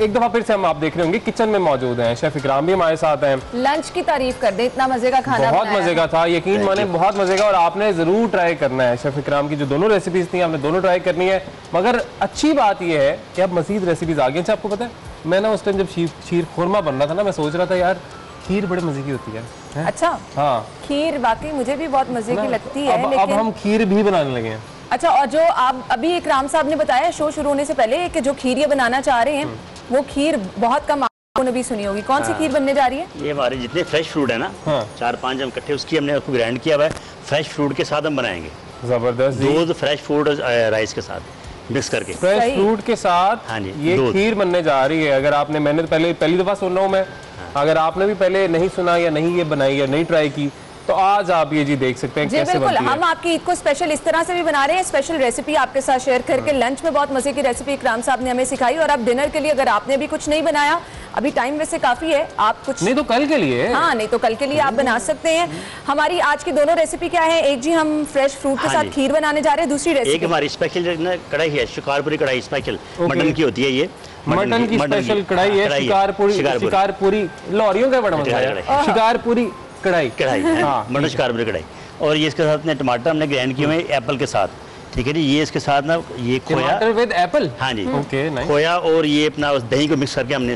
एक दफ़ा फिर से हम आप देख रहे होंगे किचन में मौजूद हैं, शेफ इकराम भी हमारे साथ हैं। लंच की तारीफ कर दें, इतना मजे का खाना बहुत मजे का था, यकीन माने बहुत मजे का, और आपने ज़रूर ट्राई करना है। शेफ इकराम की जो दोनों रेसिपीज़ थी आपने दोनों ट्राई करनी है, मगर अच्छी बात यह है कि अब मज़ीद रेसिपीज़ आ गई हैं। आपको पता है, मैं ना उस टाइम जब शीर खुरमा बन रहा था ना, मैं सोच रहा था यार खीर बड़े मजे की होती है। अच्छा, हाँ, खीर वाकई मुझे भी बहुत मजे की लगती है, लेकिन अब हम खीर भी बनाने लगे हैं। अच्छा, और जो आप अभी इकराम साहब ने बताया शो शुरू होने से पहले कि जो खीर ये बनाना चाह रहे हैं, वो खीर बहुत कम आपने भी सुनी होगी। कौन सी खीर बनने जा रही है? ये हमारे जितने फ्रेश फ्रूट है ना, 4-5 हम इकट्ठे, उसकी हमने उसको ग्राइंड किया हुआ है, फ्रेश फ्रूट के साथ हम बनाएंगे। जबरदस्त, दूध फ्रेश फ्रूट राइस के साथ मिक्स करके, फ्रेश फ्रूट के साथ हाँ जी, ये खीर बनने जा रही है। अगर आपने, मैंने पहली दफा सुन रहा हूँ मैं, अगर आपने भी पहले नहीं सुना या नहीं ये बनाई या नहीं ट्राई की, तो आज आप ये जी देख सकते हैं जी, कैसे बिल्कुल। बनती है। हम आपकी ईद को स्पेशल इस तरह से भी बना रहे हैं, स्पेशल रेसिपी आपके साथ शेयर करके। लंच में बहुत मजे की रेसिपी इकराम साहब ने हमें सिखाई, और अब डिनर के लिए अगर आपने भी कुछ नहीं बनाया, अभी टाइम वैसे काफी है, आप कुछ नहीं तो कल के लिए, हाँ नहीं तो कल के लिए आप बना सकते हैं। हमारी आज की दोनों रेसिपी क्या है? एक जी हम फ्रेश फ्रूट के साथ खीर बनाने जा रहे हैं, दूसरी रेसिपी एक हमारी स्पेशल कढ़ाई है, शिकारपुरी कढ़ाई स्पेशल मटन की होती है। ये मटन की स्पेशल कढ़ाई है, शिकारपुरी लौरियों का बड़ा मजा है, शिकारपुरी कढ़ाई मटन शिकारपुरी कढ़ाई। और ये इसके साथ टमाटर हमने ग्राइंड किए हुए एप्पल के साथ, ठीक है जी। ये इसके साथ ना ये खोया विद एप्पल, हाँ जी, ओके, खोया और ये अपना दही को मिक्स करके हमने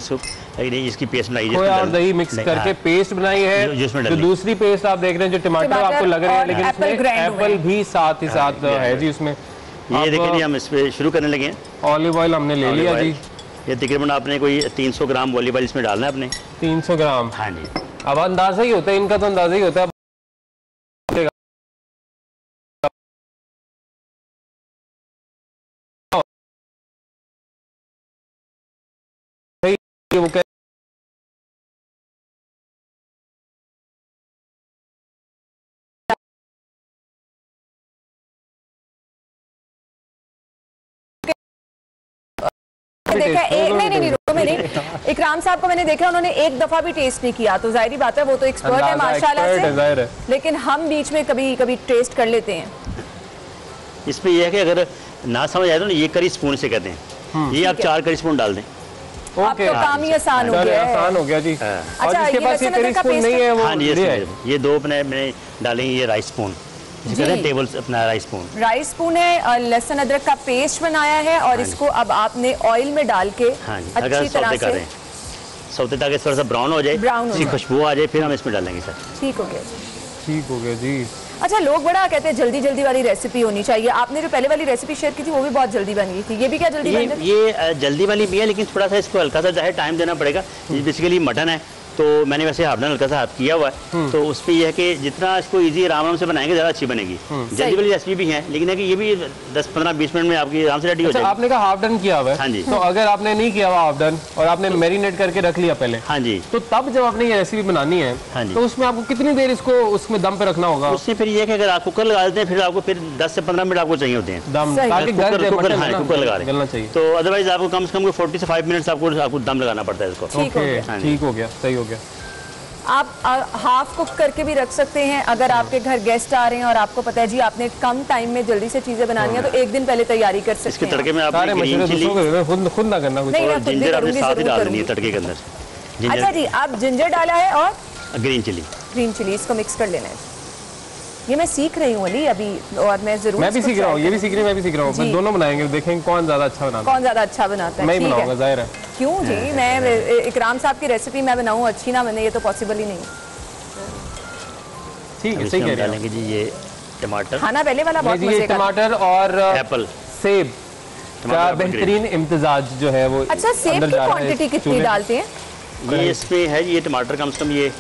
इसकी पेस्ट बनाई है, खोया और दही मिक्स करके पेस्ट बनाई है। जो दूसरी पेस्ट आप देख रहे हैं, जो टमाटर आपको लग रहे हैं, लेकिन इसमें एप्पल भी साथ ही साथ है जी उसमें। ये देखिए जी, हम इस पे शुरू करने लगे हैं। ऑलिव ऑयल हमने ले लिया जी, ये तकरीबन आपने कोई 300 ग्राम ऑलिव ऑयल इसमें डालना है अपने। 300 ग्राम, हाँ जी। अब अंदाजा ही होता है इनका, तो अंदाजा ही होता है। वो देखा एक नहीं रो में नहीं, इकराम साहब को मैंने देखा उन्होंने एक दफा भी टेस्ट नहीं किया, तो जाहिर बात है वो तो एक्सपर्ट है माशाल्लाह से, लेकिन हम बीच में कभी कभी टेस्ट कर लेते हैं। इसमें यह है कि अगर ना समझ आए तो ये करी स्पून से कहते हैं, ये आप 4 करी स्पून डाल दें। ओके, तो काम ही आसान हो गया है। आसान हो गया जी। अच्छा, इसके पास ये करी स्पून नहीं है वो। हाँ जी, ये 2 अपने मैंने डालेंगे, ये राइस स्पून टेबल अपना राइस स्पून है, और लहसुन अदरक का पेस्ट बनाया है और इसको अब आपने ऑयल में डाल के अच्छी तरह से सौते ताकि थोड़ा सा ब्राउन हो जाए, इसकी खुशबू आ जाए, फिर हम इसमें डालेंगे सर। ठीक हो गया, ठीक हो गया जी। अच्छा, लोग बड़ा कहते हैं जल्दी जल्दी वाली रेसिपी होनी चाहिए, आपने जो पहले वाली रेसिपी शेयर की थी वो भी बहुत जल्दी बन गई थी, ये भी क्या जल्दी बन गई? ये जल्दी वाली भी है, लेकिन थोड़ा सा इसको हल्का सा चाहे टाइम देना पड़ेगा। ये बेसिकली मटन है, तो मैंने वैसे हाफ डन हल्का सा हाफ किया हुआ है, तो उस पर यह है कि जितना इसको इजी आराम से बनाएंगे ज़्यादा अच्छी बनेगी। जल्दी वाली रेसिपी भी है, लेकिन है कि ये भी 10-15-20 मिनट में आपकी आराम से रेडी हो जाएगी। आपने कहा हाफ डन किया हुआ है। हाँ जी। तो अगर आपने नहीं किया हुआ हाफ डन और आपने मैरिनेट करके रख लिया पहले, हाँ जी, तो तब जब आपने ये रेसिपी बनानी है, हाँ जी, तो उसमें आपको कितनी देर इसको उसमें दम पे रखना होगा? उससे फिर ये है कि अगर आप कुकर लगा देते हैं, फिर आपको फिर 10 से 15 मिनट आपको चाहिए होते हैं दम, ताकि कुकर लगा गलना चाहिए। तो अदरवाइज आपको कम से कम 40 से 5 मिनट आपको दम लगाना पड़ता है इसको। ठीक हो गया, सही हो गया। आप हाफ कुक करके भी रख सकते हैं, अगर आपके घर गेस्ट आ रहे हैं और आपको पता है जी आपने कम टाइम में जल्दी से चीजें बनानी है, तो एक दिन पहले तैयारी कर सकते हैं। इसके तड़के में आपने ग्रीन चिली खुद ना करना कुछ, और जिंजर आपने साथ ही डाल देनी है तड़के के अंदर। अच्छा जी, आप जिंजर डाला है और ग्रीन चिली इसको मिक्स कर लेना है। ये मैं सीख रही हूँ अली अभी, और मैं जरूर मैं भी सीख रहा हूँ, ये भी सीख रही, मैं भी सीख रहा हूँ, दोनों बनाएंगे, देखेंगे कौन ज्यादा अच्छा बनाता है। मैं ही बनाऊंगा, जाहिर है। क्यों जी, मैं इकराम साहब की रेसिपी मैं बनाऊँ अच्छी ना बने, ये तो पॉसिबल ही नहीं। ठीक है, सही कह रहे हैं जी। ये टमाटर खाना पहले वाला बहुत मजे का, टमाटर और एप्पल सेब का बेहतरीन इम्तिजाज जो है वो। अच्छा, सेब की क्वांटिटी कितनी डालते हैं? ये इसमें है ये टमाटर कम से कम ये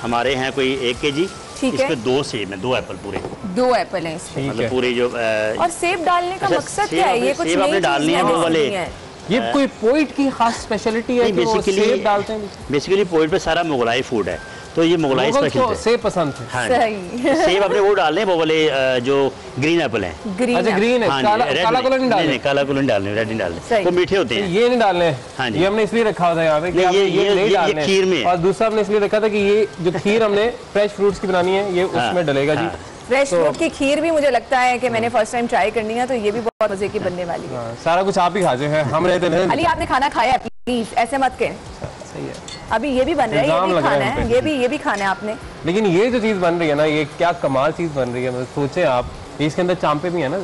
हमारे हैं कोई 1 kg, इसमें 2 सेब हैं, 2 एप्पल पूरे, 2 एप्पल हैं इसमें, मतलब पूरे जो। और सेब डालने का मकसद क्या है? ये कुछ आपने डालनी है वो वाले, ये कोई पोइट की खास स्पेशलिटी है कि वो सेब डालते हैं? बेसिकली पोइट पे सारा मुगलाई फूड है, तो ये मुगलाई स्पेशल है। सेब पसंद है। हाँ, सेब आपने वो डालने वो वाले जो ग्रीन एप्पल हैं। अच्छा, ग्रीन है, काला कलर नहीं डालना। नहीं, काला कलर नहीं डालने, रेड नहीं डालने, वो मीठे होते हैं। ये नहीं डालने। हाँ जी, ये हमने इसलिए रखा था यहाँ पे कि ये खीर में, और दूसरा हमने इसलिए रखा था कि ये जो खीर हमने फ्रेश फ्रूट्स की बनानी है, ये उसमें डलेगा जी। फ्रेश फ्रूट की खीर भी मुझे लगता है कि मैंने फर्स्ट टाइम ट्राई करनी है, तो ये भी बहुत मजे की बनने वाली है। सारा कुछ आप ही खाते हैं, हम रहते हैं। अली, आपने खाना खाया है, प्लीज ऐसे मत कहें। सही है, अभी ये भी बन रहा है, ये भी खाना है, ये भी खाना है आपने। लेकिन ये जो चीज बन रही है ना, ये क्या कमाल चीज बन रही है। मतलब सोचे आप, इसके अंदर चांपे भी है ना,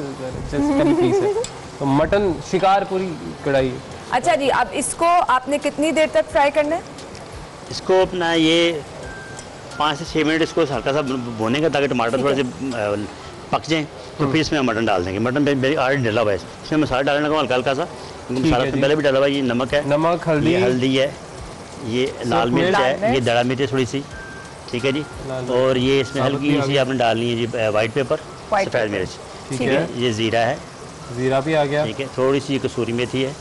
तो मटन शिकार पूरी कढ़ाई। अच्छा जी, अब इसको आपने कितनी देर तक फ्राई करना है? इसको अपना ये 5 से 6 मिनट इसको हल्का सा भूनेगा ताकि टमाटर थोड़े से पक जाएं, तो फिर इसमें मटन डाल देंगे। मटन ऑलरेडी डला हुआ है, इसमें मसाला डालने का हल्का हल्का सा, मसाला तो पहले भी डाला हुआ है। ये नमक है, नमक, हल्दी है, ये लाल मिर्च है, ये दड़ा मिर्च है थोड़ी सी, ठीक है जी। और ये इसमें हल्की सी आपने डालनी है जी वाइट पेपर, सफ़ेद मिर्च, ठीक है। ये जीरा है, जीरा भी आ गया, ठीक है। थोड़ी सी कसूरी मेथी है,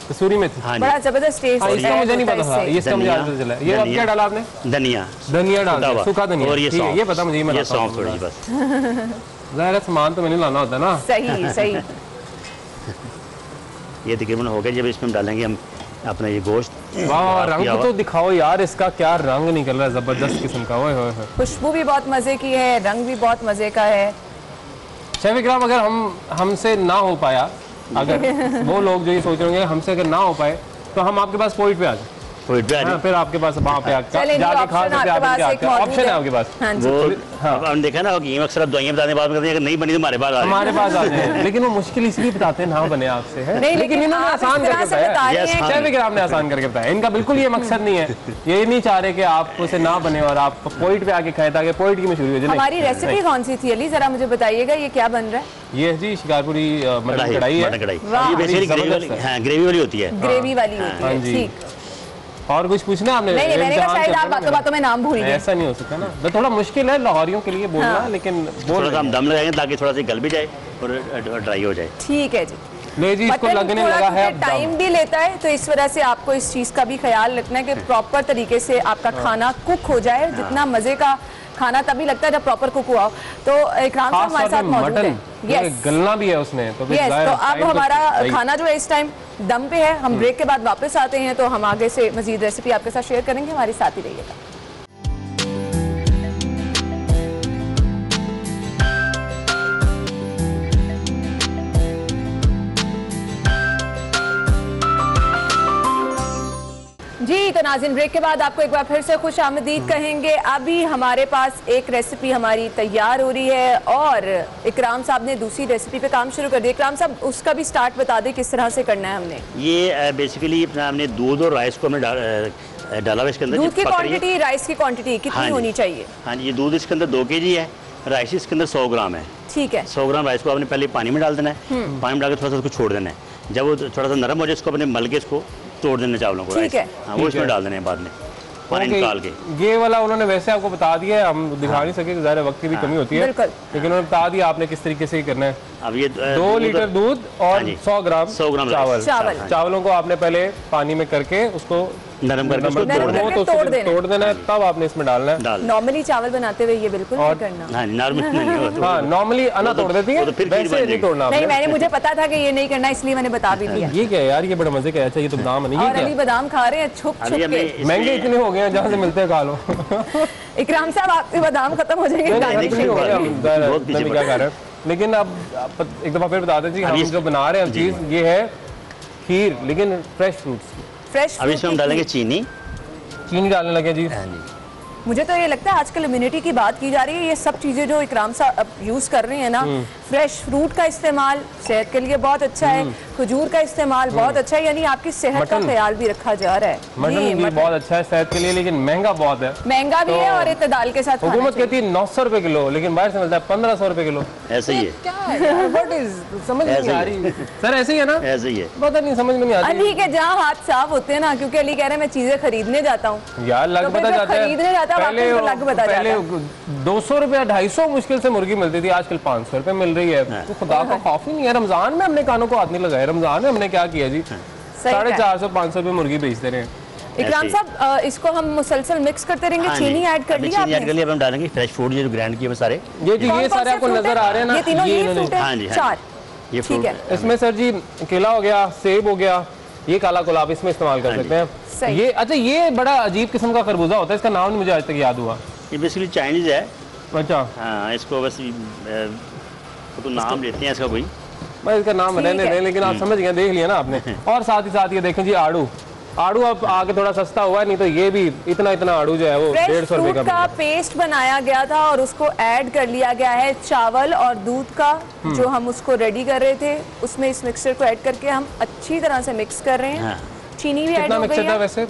कसूरी मेथी, हाँ, बड़ा जबरदस्त टेस्ट है। इसका मुझे नहीं पता था, इसका मुझे आज चला। ये अब क्या डाला आपने? धनिया डाला, सूखा धनिया, और ये पता मुझे, ये सौंफ थोड़ी बस। ज़ाहिर सामान तो मैंने लाना होता है ना। सही। ये तकरीबन हो गया। जब इसमें हम डालेंगे हम अपना ये गोश्त। वाह, रंग तो दिखाओ यार, इसका क्या रंग निकल रहा है, जबरदस्त किस्म का। ओए होए, खुशबू भी बहुत मजे की है, रंग भी बहुत मजे का है। शेफ इकराम, अगर हमसे ना हो पाया, अगर वो लोग जो ये सोच रहे होंगे हमसे अगर ना हो पाए, तो हम आपके पास पॉइंट पे आ जाए। फिर आपके पास वहाँ पे जाके खा सकते हैं, ऑप्शन है आपके पास। हमने देखा ना कि अक्सर आप दवाइयाँ बताने बात करते हैं, अगर नहीं बनी तो हमारे पास आ जाए। लेकिन वो मुश्किल इसलिए बताते हैं ना बने आपसे, लेकिन इन्होंने आसान करके बताया। शेफ इकराम ने आसान करके बताया। इनका बिल्कुल ये मकसद नहीं है, ये नहीं चाह रहे कि आप उसे ना बने और आप पॉइंट पे आके खाए ताकि पॉइंट की मशहूरी हो जाए। हमारी रेसिपी कौन सी थी अली, जरा मुझे बताइएगा, ये क्या बन रहा है? ये जी शिकारपुरी मटन कढ़ाई है। ग्रेवी वाली होती है, ग्रेवी वाली होती है, ठीक। और कुछ पूछना आपने? नहीं, मैंने कहा शायद आप बातों में नाम भूल गए। ऐसा नहीं हो सकता ना, तो थोड़ा मुश्किल है लाहौरियों के लिए बोलना। हाँ। लेकिन थोड़ा सा हम दम लगाएंगे ताकि थोड़ा सा गल भी जाए और ड्राई हो जाए। ठीक है जी। नहीं जी, इसको लगने लगा है, टाइम भी लेता है, तो इस वजह से आपको इस चीज का भी ख्याल रखना है कि प्रॉपर तरीके से आपका खाना कुक हो जाए, जितना मजे का खाना तभी लगता है जब प्रॉपर कुक हुआ हो। तो इकराम साहब हमारे साथ मौजूद है। यस, गलना भी है उसमें तो यस, तो अब हमारा खाना जो है इस टाइम दम पे है। हम ब्रेक के बाद वापस आते हैं तो हम आगे से मजीद रेसिपी आपके साथ शेयर करेंगे। हमारे साथ ही रहिएगा। जी तो नाज़रीन, ब्रेक के बाद आपको एक बार फिर से खुश आमदीद कहेंगे। अभी हमारे पास एक रेसिपी हमारी तैयार हो रही है और इकराम साहब ने दूसरी रेसिपी पे काम शुरू कर दिया। इकराम साहब, उसका भी स्टार्ट बता दें किस तरह से करना है हमने। ये बेसिकली हमने दूध और राइस को हमने डाला हुआ इसके अंदर। दूध की क्वांटिटी, राइस की क्वांटिटी कितनी होनी चाहिए? हाँ जी, ये दूध इसके अंदर 2 kg है, राइस इसके अंदर 100 ग्राम है। ठीक है। 100 ग्राम राइस को आपने पहले पानी में डाल देना है। पानी में डाल के थोड़ा सा उसको छोड़ देना है। जब वो थोड़ा सा नरम हो जाए, इसको अपने मल के इसको तोड़ देने चावलों को। ठीक है। हाँ, वो इसमें डाल देने हैं बाद में पानी निकाल के। ये वाला उन्होंने वैसे आपको बता दिया है, हम दिखा नहीं सके, ज़्यादा वक्त की भी कमी होती है, लेकिन उन्होंने बता दिया आपने किस तरीके से ही करना है। अब ये 2 लीटर दूध और 100 ग्राम चावल। चावलों को आपने पहले पानी में करके उसको नरम करके उसको तोड़ देना है, तब आपने इसमें डालना है। नॉर्मली चावल बनाते हुए ये बिल्कुल नहीं करना। हाँ, नॉर्मली अना तोड़ देती है, वैसे नहीं तोड़ना। नहीं, मैंने मुझे पता था कि ये नहीं करना, इसलिए मैंने बता भी दिया। ये क्या है यार, ये बड़ा मजे का। अच्छा, ये तो बादाम नहीं है। और अभी बादाम खा रहे हैं छुप छुप के। महंगे इतने हो गए हैं, जहाँ से मिलते हैं खा लो। इकराम साहब, आपके बादाम खत्म हो जाएंगे। क्या कर रहे हैं, लेकिन अब एक दफा फिर बता दें जी, हम जो बना रहे हैं चीज ये है खीर, लेकिन फ्रेश फ्रूट्स। अब इसमें हम डालेंगे चीनी डालने लगे जी। मुझे तो ये लगता है आजकल इम्यूनिटी की बात की जा रही है, ये सब चीजें जो इकराम साहब यूज कर रहे हैं ना, फ्रेश फ्रूट का इस्तेमाल सेहत के लिए बहुत अच्छा है, खजूर का इस्तेमाल बहुत अच्छा है, यानी आपकी सेहत का ख्याल भी रखा जा रहा है। मटन बहुत अच्छा है सेहत के लिए, लेकिन महंगा बहुत है। महंगा भी है और इत्तेदाल के साथ। हुकूमत कहती है 900 रुपए किलो, लेकिन बाहर से मिलता है 1500 रुपए किलो। ऐसे ही है, समझ नहीं आ रही सर। ऐसे ही है ना, ऐसे ही है, पता नहीं, समझ में नहीं आती। अली के जहाँ हाथ साफ होते हैं ना, क्योंकि अली कह रहे हैं मैं चीजें खरीदने जाता हूँ यार, लग पता जाता है। खरीदने जाता है, पहले 200 रुपया 250 मुश्किल से मुर्गी मिलती थी, आजकल 500 रुपए मिल रही है। तो खुदा का खौफ ही नहीं है। रमजान में हमने कानों को हाथ नहीं लगाया। रमजान में हमने क्या किया जी, 450-500 रुपए मुर्गी बेचते रहे। इकराम साहब, इसको हम मुसलसल मिक्स करते रहेंगे। चीनी ऐड कर लिया आपने? चीनी ऐड कर लिया। अब हम डालेंगे फ्रेश फ्रूट जो ग्राइंड किए सारे। ये सारे आपको नजर आ रहे हैं ना, ये तीनों हाँ जी, 4। ये ठीक है। इसमें सर जी केला हो गया, सेब हो गया, ये काला गुलाब इसमें इस्तेमाल कर सकते हैं। ये अच्छा, ये बड़ा अजीब किस्म का खरबूजा होता है, इसका नाम मुझे आज तक याद हुआ। ये बेसिकली चाइनीज है। अच्छा, हाँ, इसको बस तो नाम लेते हैं इसका कोई, मैं इसका नाम रहने दें, लेकिन आप समझ गए, देख लिया ना आपने। और साथ ही साथ ये देखें जी, आड़ू अब आगे थोड़ा सस्ता हुआ, नहीं तो ये भी इतना आड़ू जो है वो 150 रुपए का पेस्ट बनाया गया था और उसको ऐड कर लिया गया है चावल और दूध का, जो हम उसको रेडी कर रहे थे, उसमें इस मिक्सचर को ऐड करके हम अच्छी तरह से मिक्स कर रहे हैं। चीनी भी ऐड हो गई है। वैसे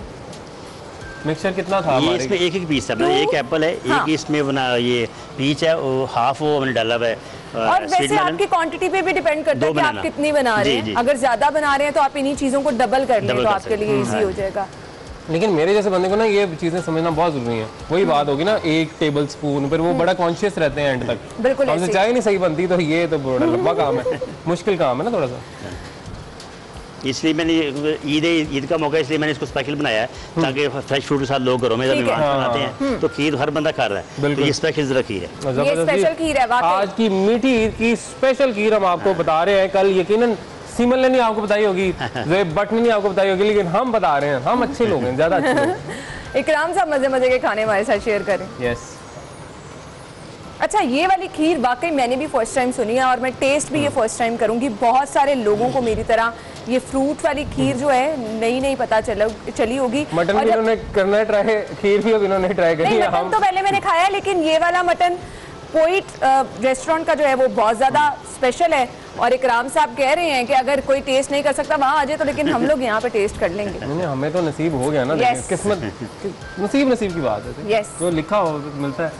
मिक्सचर कितना था? ये इसमें एक पीस था, एक एप्पल है, एक इसमें बना ये पीच है, वो हाफ वो हमने डाला हुआ है। और वैसे आपकी क्वांटिटी पे भी डिपेंड करता है कि आप कितनी बना रहे हैं। अगर ज्यादा बना रहे हैं तो आप इन्हीं चीजों को डबल कर लें, तो आपके लिए इजी हो जाएगा। लेकिन मेरे जैसे बंदे को ना ये चीजें समझना बहुत जरूरी है। वही बात होगी ना, 1 टेबल स्पून, फिर वो बड़ा कॉन्शियस रहते हैं एंड तक। बिल्कुल, हमसे चाय नहीं सही बनती, तो ये तो बड़ा लंबा काम है, मुश्किल काम है ना थोड़ा सा। इसलिए मैंने ईद का मौका, इसलिए मैंने इसको स्पेशल बनाया है, ताकि फ्रेश फ्रूट के साथ लोग घरों में जब मेहमान बनाते हैं तो खीर हर बंदा खा रहा है, तो ये स्पेशल जरा खीर है। ये स्पेशल खीर है वाकई। आज की मीठी ईद की स्पेशल खीर हम आपको बता रहे हैं। कल यकीनन सीमल ने नहीं आपको बताई होगी, बट ने नहीं आपको बताई होगी, लेकिन हम बता रहे हैं। हम अच्छे लोग हैं, ज्यादा अच्छे लोग। इकराम साहब, मजे के खाने हमारे साथ शेयर करें। यस। अच्छा, ये वाली खीर वाकई मैंने भी फर्स्ट टाइम सुनी है और मैं टेस्ट भी ये फर्स्ट टाइम करूंगी। बहुत सारे लोगों को मेरी तरह ये फ्रूट वाली खीर जो है नई पता चली होगी। मटन भी इन्होंने करना है ट्राई, खीर भी अब इन्होंने ट्राई करी है। मटन तो पहले मैंने खाया, लेकिन ये वाला मटन पोइट रेस्टोरेंट का जो है वो बहुत ज़्यादा स्पेशल है। और इकराम साहब कह रहे हैं कि अगर कोई टेस्ट नहीं कर सकता वहाँ आ जाए, तो लेकिन हम लोग यहाँ पे टेस्ट कर लेंगे। नहीं, हमें तो नसीब हो गया ना। किस्मत, नसीब की बात है। जो लिखा हो मिलता है।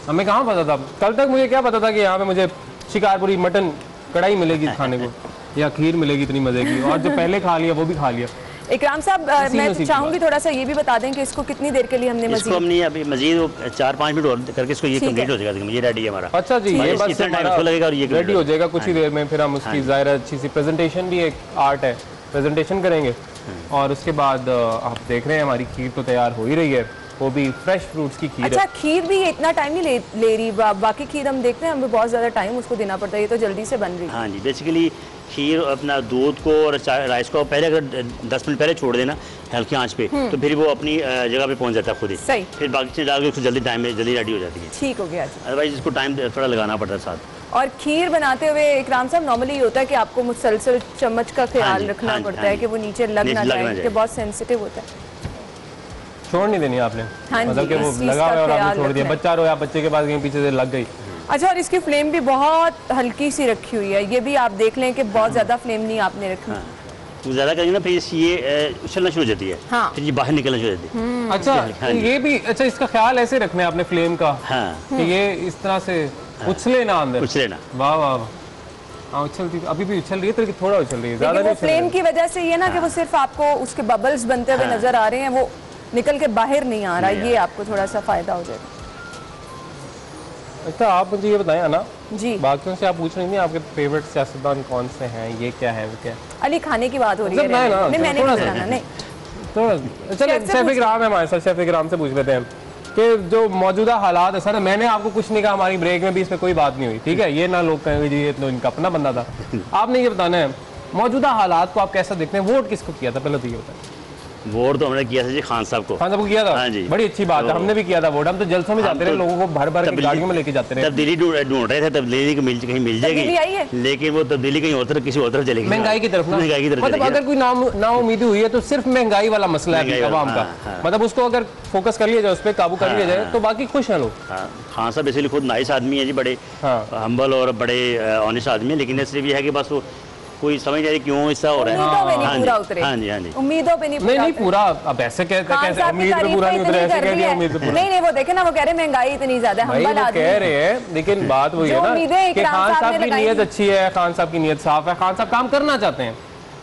हमें कहाँ पता था? कल तक मुझे क्या पता था कि यहाँ पे मुझे शिकारपुरी मटन कढ़ाई मिलेगी खाने को, या खीर मिलेगी इतनी मजे की, और जो पहले खा लिया वो भी खा लिया। इकराम साहब, मैं चाहूंगी थोड़ा सा ये भी बता दें कि इसको कितनी देर के लिए हमने हमने अभी मजीद 4-5 मिनट और करके इसको ये कंप्लीट हो जाएगा, ये रेडी है हमारा। अच्छा जी, ये बस इतना टाइम इसको लगेगा और ये रेडी हो जाएगा कुछ ही देर में। फिर हम उसकी ज़ाहिर अच्छी सी प्रेजेंटेशन भी एक आर्ट है, प्रेजेंटेशन करेंगे और उसके बाद आप देख रहे हैं हमारी खीर तो तैयार हो ही रही है। वो भी फ्रेश फ्रूट्स की खीर अच्छा है। खीर भी इतना टाइम नहीं ले रही, बाकी खीर हम देखते हैं हमें बहुत ज़्यादा टाइम उसको देना पड़ता है, ये तो जल्दी से बन रही है। हाँ जी, बेसिकली खीर अपना दूध को और राइस को पहले अगर 10 मिनट पहले छोड़ देना हल्की आंच पे, तो फिर वो अपनी जगह पे पहुंच जाता है खुद ही। सही। फिर बाकी चीज़ डाल के उसको जल्दी टाइम में जल्दी रेडी हो जाती है। ठीक हो गया जी। अदरवाइज इसको टाइम थोड़ा लगाना पड़ता है साथ। और खीर बनाते हुए इकराम साहब नॉर्मली होता है कि आपको मुसलसल चम्मच का ख्याल रखना पड़ता है कि वो नीचे लग ना जाए, क्योंकि बहुत सेंसिटिव होता है। छोड़ नहीं देनी आपने, मतलब कि वो लगा हुआ है और आपने छोड़ दिया, बच्चा रो या बच्चे के पास कहीं पीछे से लग गई। अच्छा, और इसकी फ्लेम भी बहुत हल्की सी रखी हुई है, ये भी आप देख लें कि बहुत ज्यादा फ्लेम नहीं आपने रखी। तो ज़्यादा करेंगे ना फिर ये उछलना शुरू हो जाती है। हाँ। फिर ये बाहर निकलना शुरू हो जाती है। अच्छा ये भी, अच्छा इसका ख्याल ऐसे रखना है आपने फ्लेम का, कि ये इस तरह से उछले ना अंदर, उछले ना। वाह वाह वाह, हाँ उछलती, अभी भी उछल रही है, तो थोड़ा उछल रही है, ज़्यादा नहीं। फ्लेम की वजह से ये ना कि वो सिर्फ आपको उसके बबल्स बनते हुए नजर आ रहे हैं, वो निकल के बाहर नहीं आ रहा, ये आपको थोड़ा सा फायदा हो जाएगा। अच्छा आप मुझे ये बताएं ना जी, बाकियों से आप पूछ रही थी आपके फेवरेट सियासतदान कौन से हैं, ये क्या है वो क्या है? अली खाने की बात हो रही है, नहीं मैंने नहीं बताना, नहीं थोड़ा चलो शेफ इकराम है हमारे साथ, शेफ इकराम से पूछ लेते हैं कि जो मौजूदा हालात है। सर मैंने आपको कुछ नहीं कहा, हमारी ब्रेक में भी इसमें कोई बात नहीं हुई, ठीक है, ये ना लोग कहेंगे जी ये तो इनका अपना बंदा था। आपने ये बताना है मौजूदा हालात को आप कैसा देखते हैं, वोट किसको किया था पहले तो ये बताएं। वोट तो हमने किया था जी खान साहब को। खान साहब को किया था? हाँ जी, बड़ी अच्छी बात है, हमने भी किया था वोट। हम तो जलसों में जाते रहे, लोगों को भर भर के गाड़ियों में लेके जाते रहे। तब्दीली ढूंढ रहे थे, तब्दीली कहीं मिल जाएगी, लेकिन वो तब्दीली कहीं और तरफ किसी और तरफ चलेगी, महंगाई की तरफ। महंगाई की तरफ मतलब अगर कोई ना उम्मीदी हुई है तो सिर्फ महंगाई वाला मसला है आवाम का, मतलब उसको अगर फोकस कर लिया जाए, उस पर काबू कर लिया जाए तो बाकी खुश हैं लोग। खान साहब बेसिकली खुद नाइस आदमी है जी, बड़े हम्बल और बड़े ऑनेस्ट आदमी है, लेकिन सिर्फ ये है कि बस वो कोई समझ नहीं क्यों ऐसा हो रहा है। हाँ जी, उम्मीदों पे नहीं पूरा, अब ऐसे कहते कैसे उम्मीद पे पूरा नहीं उतरा, ऐसे कह दिया उम्मीद पे। नहीं वो देखे ना, वो कह रहे महंगाई इतनी ज्यादा है, हम कह रहे हैं, लेकिन बात वही है ना कि खान साहब की नीयत अच्छी है, खान साहब की नीयत साफ है, खान साहब काम करना चाहते हैं,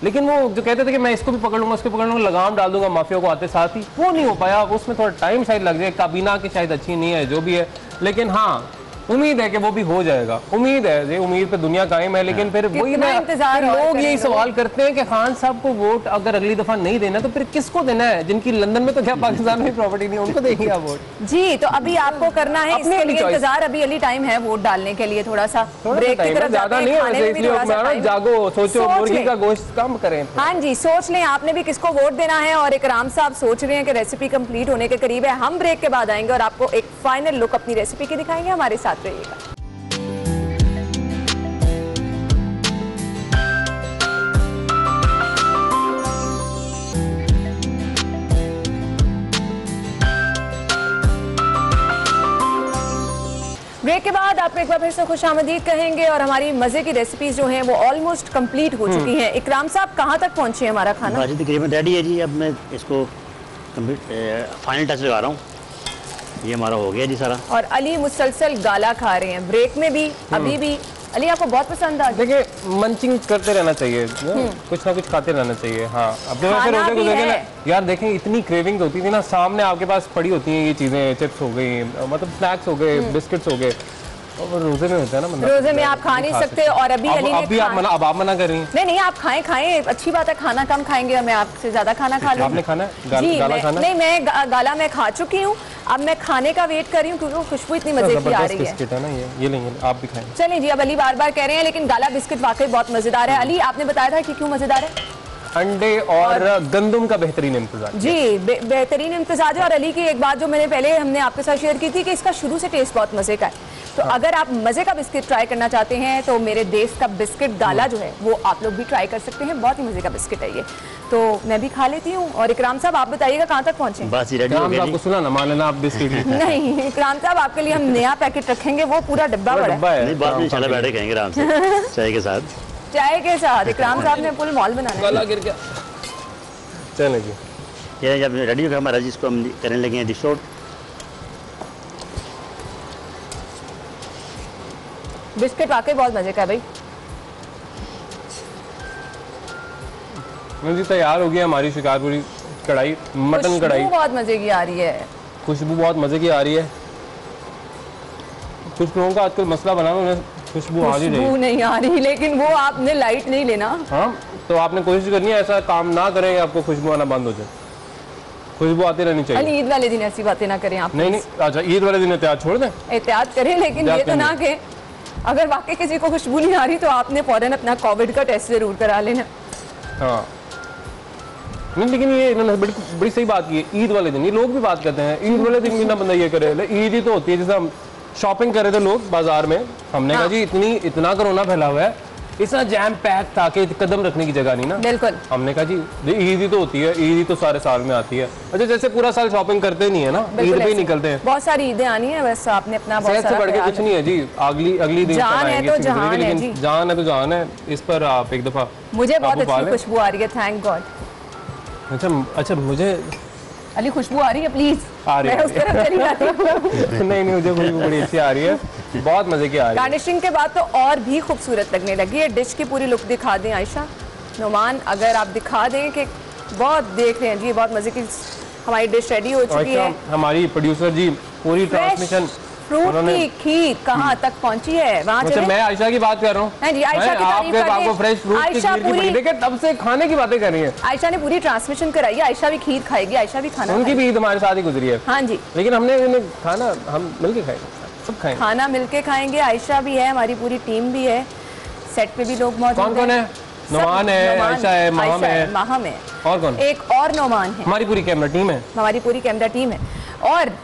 लेकिन वो जो कहते थे कि मैं इसको भी पकड़ लूंगा उसको पकड़ लूंगा, लगाम डाल दूंगा माफिया को आते साथ ही, वो नहीं हो पाया। उसमें थोड़ा टाइम शायद लग जाए, काबीना की शायद अच्छी नहीं है, जो भी है, लेकिन हाँ उम्मीद है कि वो भी हो जाएगा। उम्मीद है, ये उम्मीद पे दुनिया कायम है, लेकिन फिर वही ना लोग यही सवाल करते हैं कि खान साहब को वोट अगर अगली दफा नहीं देना तो फिर किसको देना है? जिनकी लंदन में तो क्या पाकिस्तान में प्रॉपर्टी नहीं, उनको देंगे आप वोट? जी, तो अभी आपको करना है इसके लिए इंतजार, अभी अली टाइम है वोट डालने के लिए, थोड़ा सा ब्रेक की तरफ ज्यादा नहीं है, इसलिए जागो, सोचो, मुर्गी का गोश्त कम करें। हाँ जी, सोच लें आपने भी किसको वोट देना है। और इकराम साहब सोच रहे हैं कि रेसिपी कंप्लीट होने के करीब है, हम ब्रेक के बाद आएंगे और आपको एक फाइनल लुक अपनी रेसिपी की दिखाएंगे, हमारे साथ रहिएगा। ब्रेक के बाद आपको एक बार फिर से खुशामदीद कहेंगे और हमारी मजे की रेसिपीज जो हैं वो ऑलमोस्ट कंप्लीट हो चुकी हैं। इकराम साहब कहाँ तक पहुँचे हमारा खाना? जी तकरीबन रेडी है जी, अब मैं इसको फाइनल टच लगा रहा हूँ, ये हमारा हो गया जी सारा। और अली मुसलसल गाला खा रहे हैं ब्रेक में भी, अभी भी। अली आपको बहुत पसंद आ? देखिए मंचिंग करते रहना चाहिए, कुछ ना कुछ खाते रहना चाहिए। हाँ अब जो ऐसे रोजे गुजर ना यार, देखें इतनी क्रेविंग होती थी ना, सामने आपके पास पड़ी होती हैं ये चीजें, चिप्स हो गई, मतलब स्नैक्स हो गए, बिस्किट्स हो गए, और रोजे में होता है ना बंदा, रोजे में आप खा नहीं सकते। और अभी अली ने अब आप मना कर रही हैं? नहीं आप खाएं, अच्छी बात है, खाना कम खाएंगे, मैं आपसे ज्यादा खाना खा लूंगी। आपने खाना है जी? गाला खाना? नहीं मैं गाला मैं खा चुकी हूँ, अब मैं खाने का वेट कर रही हूँ क्योंकि खुशबू इतनी मजे की आ रही है। बिस्किट है ना ये लेंगे, आप भी खाएं। चलिए जी, अब अली बार बार कह रहे हैं, लेकिन गाला बिस्किट वाकई बहुत मजेदार है। अली आपने बताया था कि क्यों मजेदार है? अंडे और गंदम का बेहतरीन इंतजाज। जी बेहतरीन इंतजाज है। और अली की एक बात जो मैंने पहले हमने आपके साथ शेयर की थी कि इसका शुरू से टेस्ट बहुत मजे का है, तो अगर आप मजे का बिस्किट ट्राई करना चाहते हैं तो मेरे देश का बिस्किट गाला जो है वो आप लोग भी ट्राई कर सकते हैं, बहुत ही मजे का बिस्किट है ये, तो मैं भी खा लेती हूँ। और इकराम साहब आप बताइएगा कहाँ तक पहुँचे? बस रेडी हो गया। आपको सुना ना, मान लेना आप बिस्किट नहीं इकराम साहब आपके लिए हम नया पैकेट रखेंगे, वो पूरा डब्बा बड़ा है। बाद में इंशाल्लाह बैठे खाएंगे आराम से चाय के साथ। चाय के साथ इकराम साहब ने फुल मॉल बनाना गला गिर गया। चलो जी, ये जब रेडी हो गया हमारा, जिसको हम करने लगे हैं डिश आउट। बिस्किट वाकई बहुत मजे का है भाई। जी तैयार हो गई हमारी शिकारपुरी कढ़ाई, मटन कढ़ाई, बहुत मजे की आ रही है, खुशबू बहुत मजे की आ रही है। कुछ लोगों का आजकल मसला बनाना, खुशबू आ रही नहीं आ रही, लेकिन वो आपने लाइट नहीं लेना। हाँ तो आपने कोशिश करनी है ऐसा काम ना करें आपको खुशबू आना बंद हो जाए। खुशबू आती रहनी चाहिए। ईद वाले दिन ऐसी बातें ना करें आप। नहीं, अच्छा ईद वाले दिन एहतियात छोड़ दें, एहतियात करें, लेकिन ये तो ना कि अगर वाकई किसी को खुशबू नहीं आ रही तो आपने फौरन अपना कोविड का टेस्ट जरूर करा लेना। हाँ नहीं, लेकिन ये इन्होंने बड़ी सही बात की है। ईद वाले दिन ये लोग भी बात करते हैं, ईद वाले दिन भी ना बंदा ये करे, ईद ही तो होती है। जैसे हम शॉपिंग कर रहे थे लोग बाजार में, हमने कहा जी इतना कोरोना फैला हुआ है, इतना जैम पैक था कि कदम रखने की जगह नहीं ना। बिल्कुल, हमने कहा जी ईद ही तो होती है, ईद ही तो सारे साल में आती है। अच्छा, जैसे पूरा साल शॉपिंग करते नहीं है ना, ईद पे ही निकलते हैं। बहुत सारी ईदें आनी है, बस आपने अपना सेहत से बढ़ के कुछ नहीं है जी। अगली दिन जान है तो जहान है जी, जान है तो जान है। इस पर आप एक दफा, मुझे बहुत अच्छी खुशबू आ रही है, थैंक गॉड। अच्छा मुझे अली खुशबू आ रही है, प्लीज आ रही है, मैं उस तरफ चली जाती हूं। नहीं मुझे खुशबू बड़ी अच्छी आ रही है, बहुत मजे की आ रही है। गार्निशिंग के बाद तो और भी खूबसूरत लगने लगी है। डिश की पूरी लुक दिखा दें आयशा, नुमान अगर आप दिखा दें कि बहुत देख रहे हैं जी, बहुत मजे की हमारी डिश रेडी हो चुकी है। हमारी प्रोड्यूसर जी पूरी ट्रांसमिशन फ्रूट की खीर कहाँ तक पहुंची है, वहाँ चले। मैं आयशा की बात कर रहा हूँ। आपको फ्रेश फ्रूट की खीर की बड़ी, देखिए तब से खाने की बातें कर रही है। आयशा ने पूरी ट्रांसमिशन कराई है, आयशा भी खीर खाएगी, आयशा भी खाना, उनकी भी ईद हमारे साथ ही गुजरी है। हाँ जी, लेकिन हमने खाना हम मिलके खाएंगे, सब खाएंगे, खाना मिलके खाएंगे। आयशा भी है, हमारी पूरी टीम भी है, सेट पे भी लोग मौजूद हैं। कौन कौन है? नोमान है, आयशा है, माहम है, और कौन? एक और नोमान है। हमारी पूरी कैमरा टीम है, हमारी पूरी कैमरा टीम है। और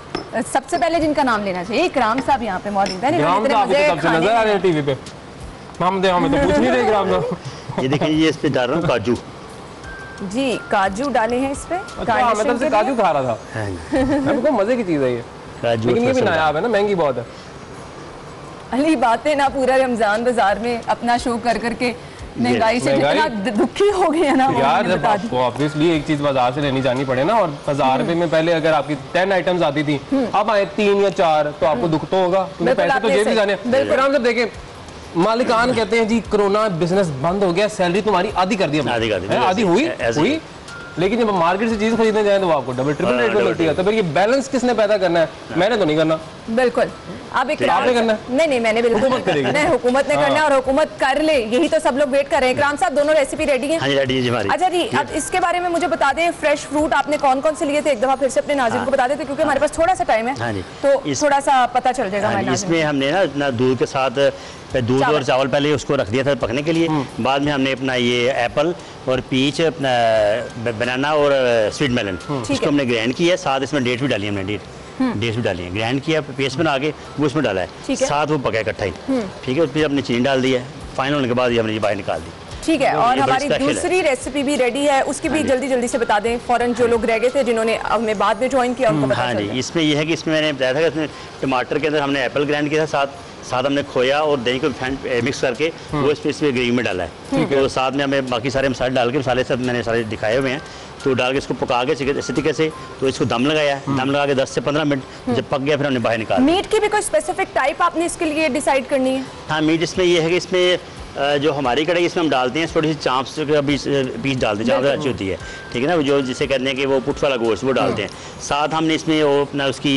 सबसे पहले जिनका नाम लेना चाहिए, इकराम साहब यहाँ पे मौजूद है। इकराम साहब सबसे नजर आ रहे हैं टीवी पे। हमें तो पूछ नहीं रहे इकराम साहब। ये देखिए, ये इस पे डाल रहा हूँ काजू जी, काजू डाले हैं इस पे। मैं तब से काजू खा रहा था, हमको मजे की चीज है ये काजू, लेकिन ये भी नायाब है ना, महंगी बहुत है। अली बातें ना पूरा रमजान बाजार में अपना शो कर करके महंगाई से जितना दुखी हो गए ना यार। जब आपको ऑब्वियसली एक चीज बाजार से लेनी जानी पड़े ना, और बाजार में पहले अगर आपकी 10 आइटम्स आती थी, अब आए 3 या 4, तो आपको दुख तो होगा, क्योंकि पैसे तो जेब भी जाने। आराम से देखें, मालिकान कहते हैं जी कोरोना बिजनेस बंद हो गया, सैलरी तुम्हारी आधी कर दी, आधी हुई, लेकिन जब मार्केट से चीज खरीदने जाए तो आपको डबल ट्रिपल रेट में मिलती है। तो फिर ये बैलेंस किसने पैदा करना है? मैंने तो नहीं करना। बिल्कुल, अब आपने करना? नहीं, मैंने बिल्कुल हुकूमत ने करना है, और हुकूमत कर ले, यही तो सब लोग वेट कर रहे हैं। इकराम साहब, दोनों रेसिपी रेडी है? अच्छा जी, अब इसके बारे में मुझे बता दें, फ्रेश फ्रूट आपने कौन कौन से लिए थे, एक दफा फिर से अपने नाज़रीन को बता देते, क्योंकि हमारे पास थोड़ा सा टाइम है, तो थोड़ा सा पता चल जाएगा। इसमें हमने ना दूध के साथ दूध और चावल पहले उसको रख दिया था पकने के लिए, बाद में हमने अपना ये एप्पल और पीच, अपना बनाना और स्वीट मेलन, इसको हमने ग्राइंड किया, साथ इसमें डेट भी डाली, हमने डेट्स भी डाली है, ग्राइंड किया, पेस्ट बना के वो इसमें डाला है, साथ वो पकाया इकट्ठा ही, ठीक है। फिर हमने चीनी डाल दी है, फाइनल होने के बाद ये हमने बाहर निकाल दी, ठीक है। और हमारी दूसरी रेसिपी भी रेडी है, उसकी भी जल्दी से बता दें, फौरन जो लोग रह गए थे जिन्होंने हमें बाद में ज्वाइन किया उनको बता दें। इसमें यह है कि इसमें मैंने बताया था कि इसमें टमाटर के अंदर हमने एप्पल ग्राइंड किया था, साथ हमने खोया और दही को मिक्स करके वो इसमें ग्रेवी में डाला है, तो साथ में हमें बाकी सारे मसाले डाल के, मसाले सब मैंने सारे दिखाए हुए हैं, तो डाल के इसको पका के इसी तरीके से, तो इसको दम लगाया, दम लगा के 10 से 15 मिनट जब पक गया फिर हमने बाहर निकाला। मीट की भी कोई स्पेसिफिक टाइप आपने इसके लिए डिसाइड करनी है? हाँ, मीट इसमें यह है कि इसमें जो हमारी कढ़ाई इसमें हम डालते हैं, थोड़ी सी चांप का पीस डालते हैं, चांप अच्छी होती है, ठीक है ना, जो जिसे कहते हैं कि वो पुट वाला गोश्त वो डालते हैं, साथ हमने इसमें वो अपना उसकी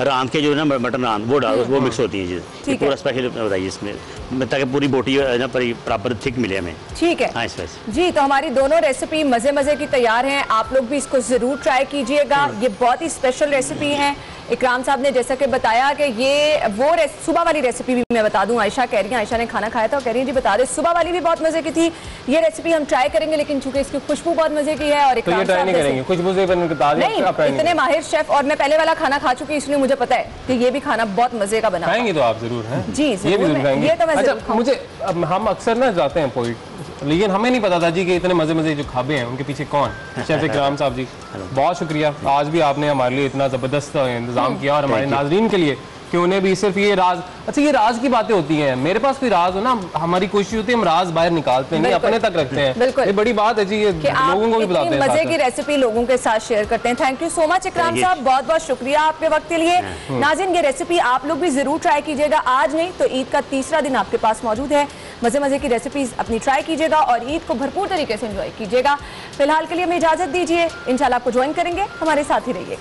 रांद के जो है ना मटन रांद वो मिक्स होती है जी, पूरा स्पेशल बताइए इसमें, ताकि पूरी बोटी ना प्रॉपर थिक मिले हमें, ठीक है। हाँ, इस वजह जी, तो हमारी दोनों रेसिपी मजे की तैयार हैं, आप लोग भी इसको जरूर ट्राई कीजिएगा, ये बहुत ही स्पेशल रेसिपी है। इकराम साहब ने जैसा कि बताया कि ये वो सुबह वाली रेसिपी भी मैं बता दूं, आयशा कह रही है, आयशा ने खाना खाया था और कह रही है जी बता दे, सुबह वाली भी बहुत मजे की थी, ये रेसिपी हम ट्राई करेंगे, लेकिन चूंकि इसकी खुशबू बहुत मजे की है और इकराम साहब नहीं, खुशबू से इतने माहिर शेफ, और मैं पहले वाला खाना खा चुकी, इसलिए मुझे पता है कि ये भी खाना बहुत मजे का बना। खाएंगे तो आप जरूर हैं जी, ये भी जरूर खाएंगे। अच्छा, मुझे हम अक्सर ना जाते हैं पॉइंट, लेकिन हमें नहीं पता था जी कि इतने मजे जो खाबे हैं उनके पीछे कौन, शेफ इकराम साहब जी, बहुत शुक्रिया, आज भी आपने हमारे लिए इतना जबरदस्त इंतजाम किया और हमारे नाजरीन के लिए कि उन्हें भी सिर्फ ये राज, अच्छा ये राज की बातें होती हैं, मेरे पास कोई राज हो ना, हमारी कोशिश होती है हम राज बाहर निकालते हैं, नहीं अपने तक रखते हैं, ये बड़ी बात है जी, ये लोगों को भी बताते हैं, मजे की रेसिपी लोगों के साथ शेयर करते हैं। थैंक यू सो मच इकराम साहब, बहुत बहुत शुक्रिया आपके वक्त के लिए। नाज़रीन, ये रेसिपी आप लोग भी जरूर ट्राई कीजिएगा, आज नहीं तो ईद का तीसरा दिन आपके पास मौजूद है, मजे की रेसिपीज अपनी ट्राई कीजिएगा और ईद को भरपूर तरीके से एंजॉय कीजिएगा। फिलहाल के लिए हमें इजाजत दीजिए, इंशाल्लाह आपको ज्वाइन करेंगे, हमारे साथ ही रहिए।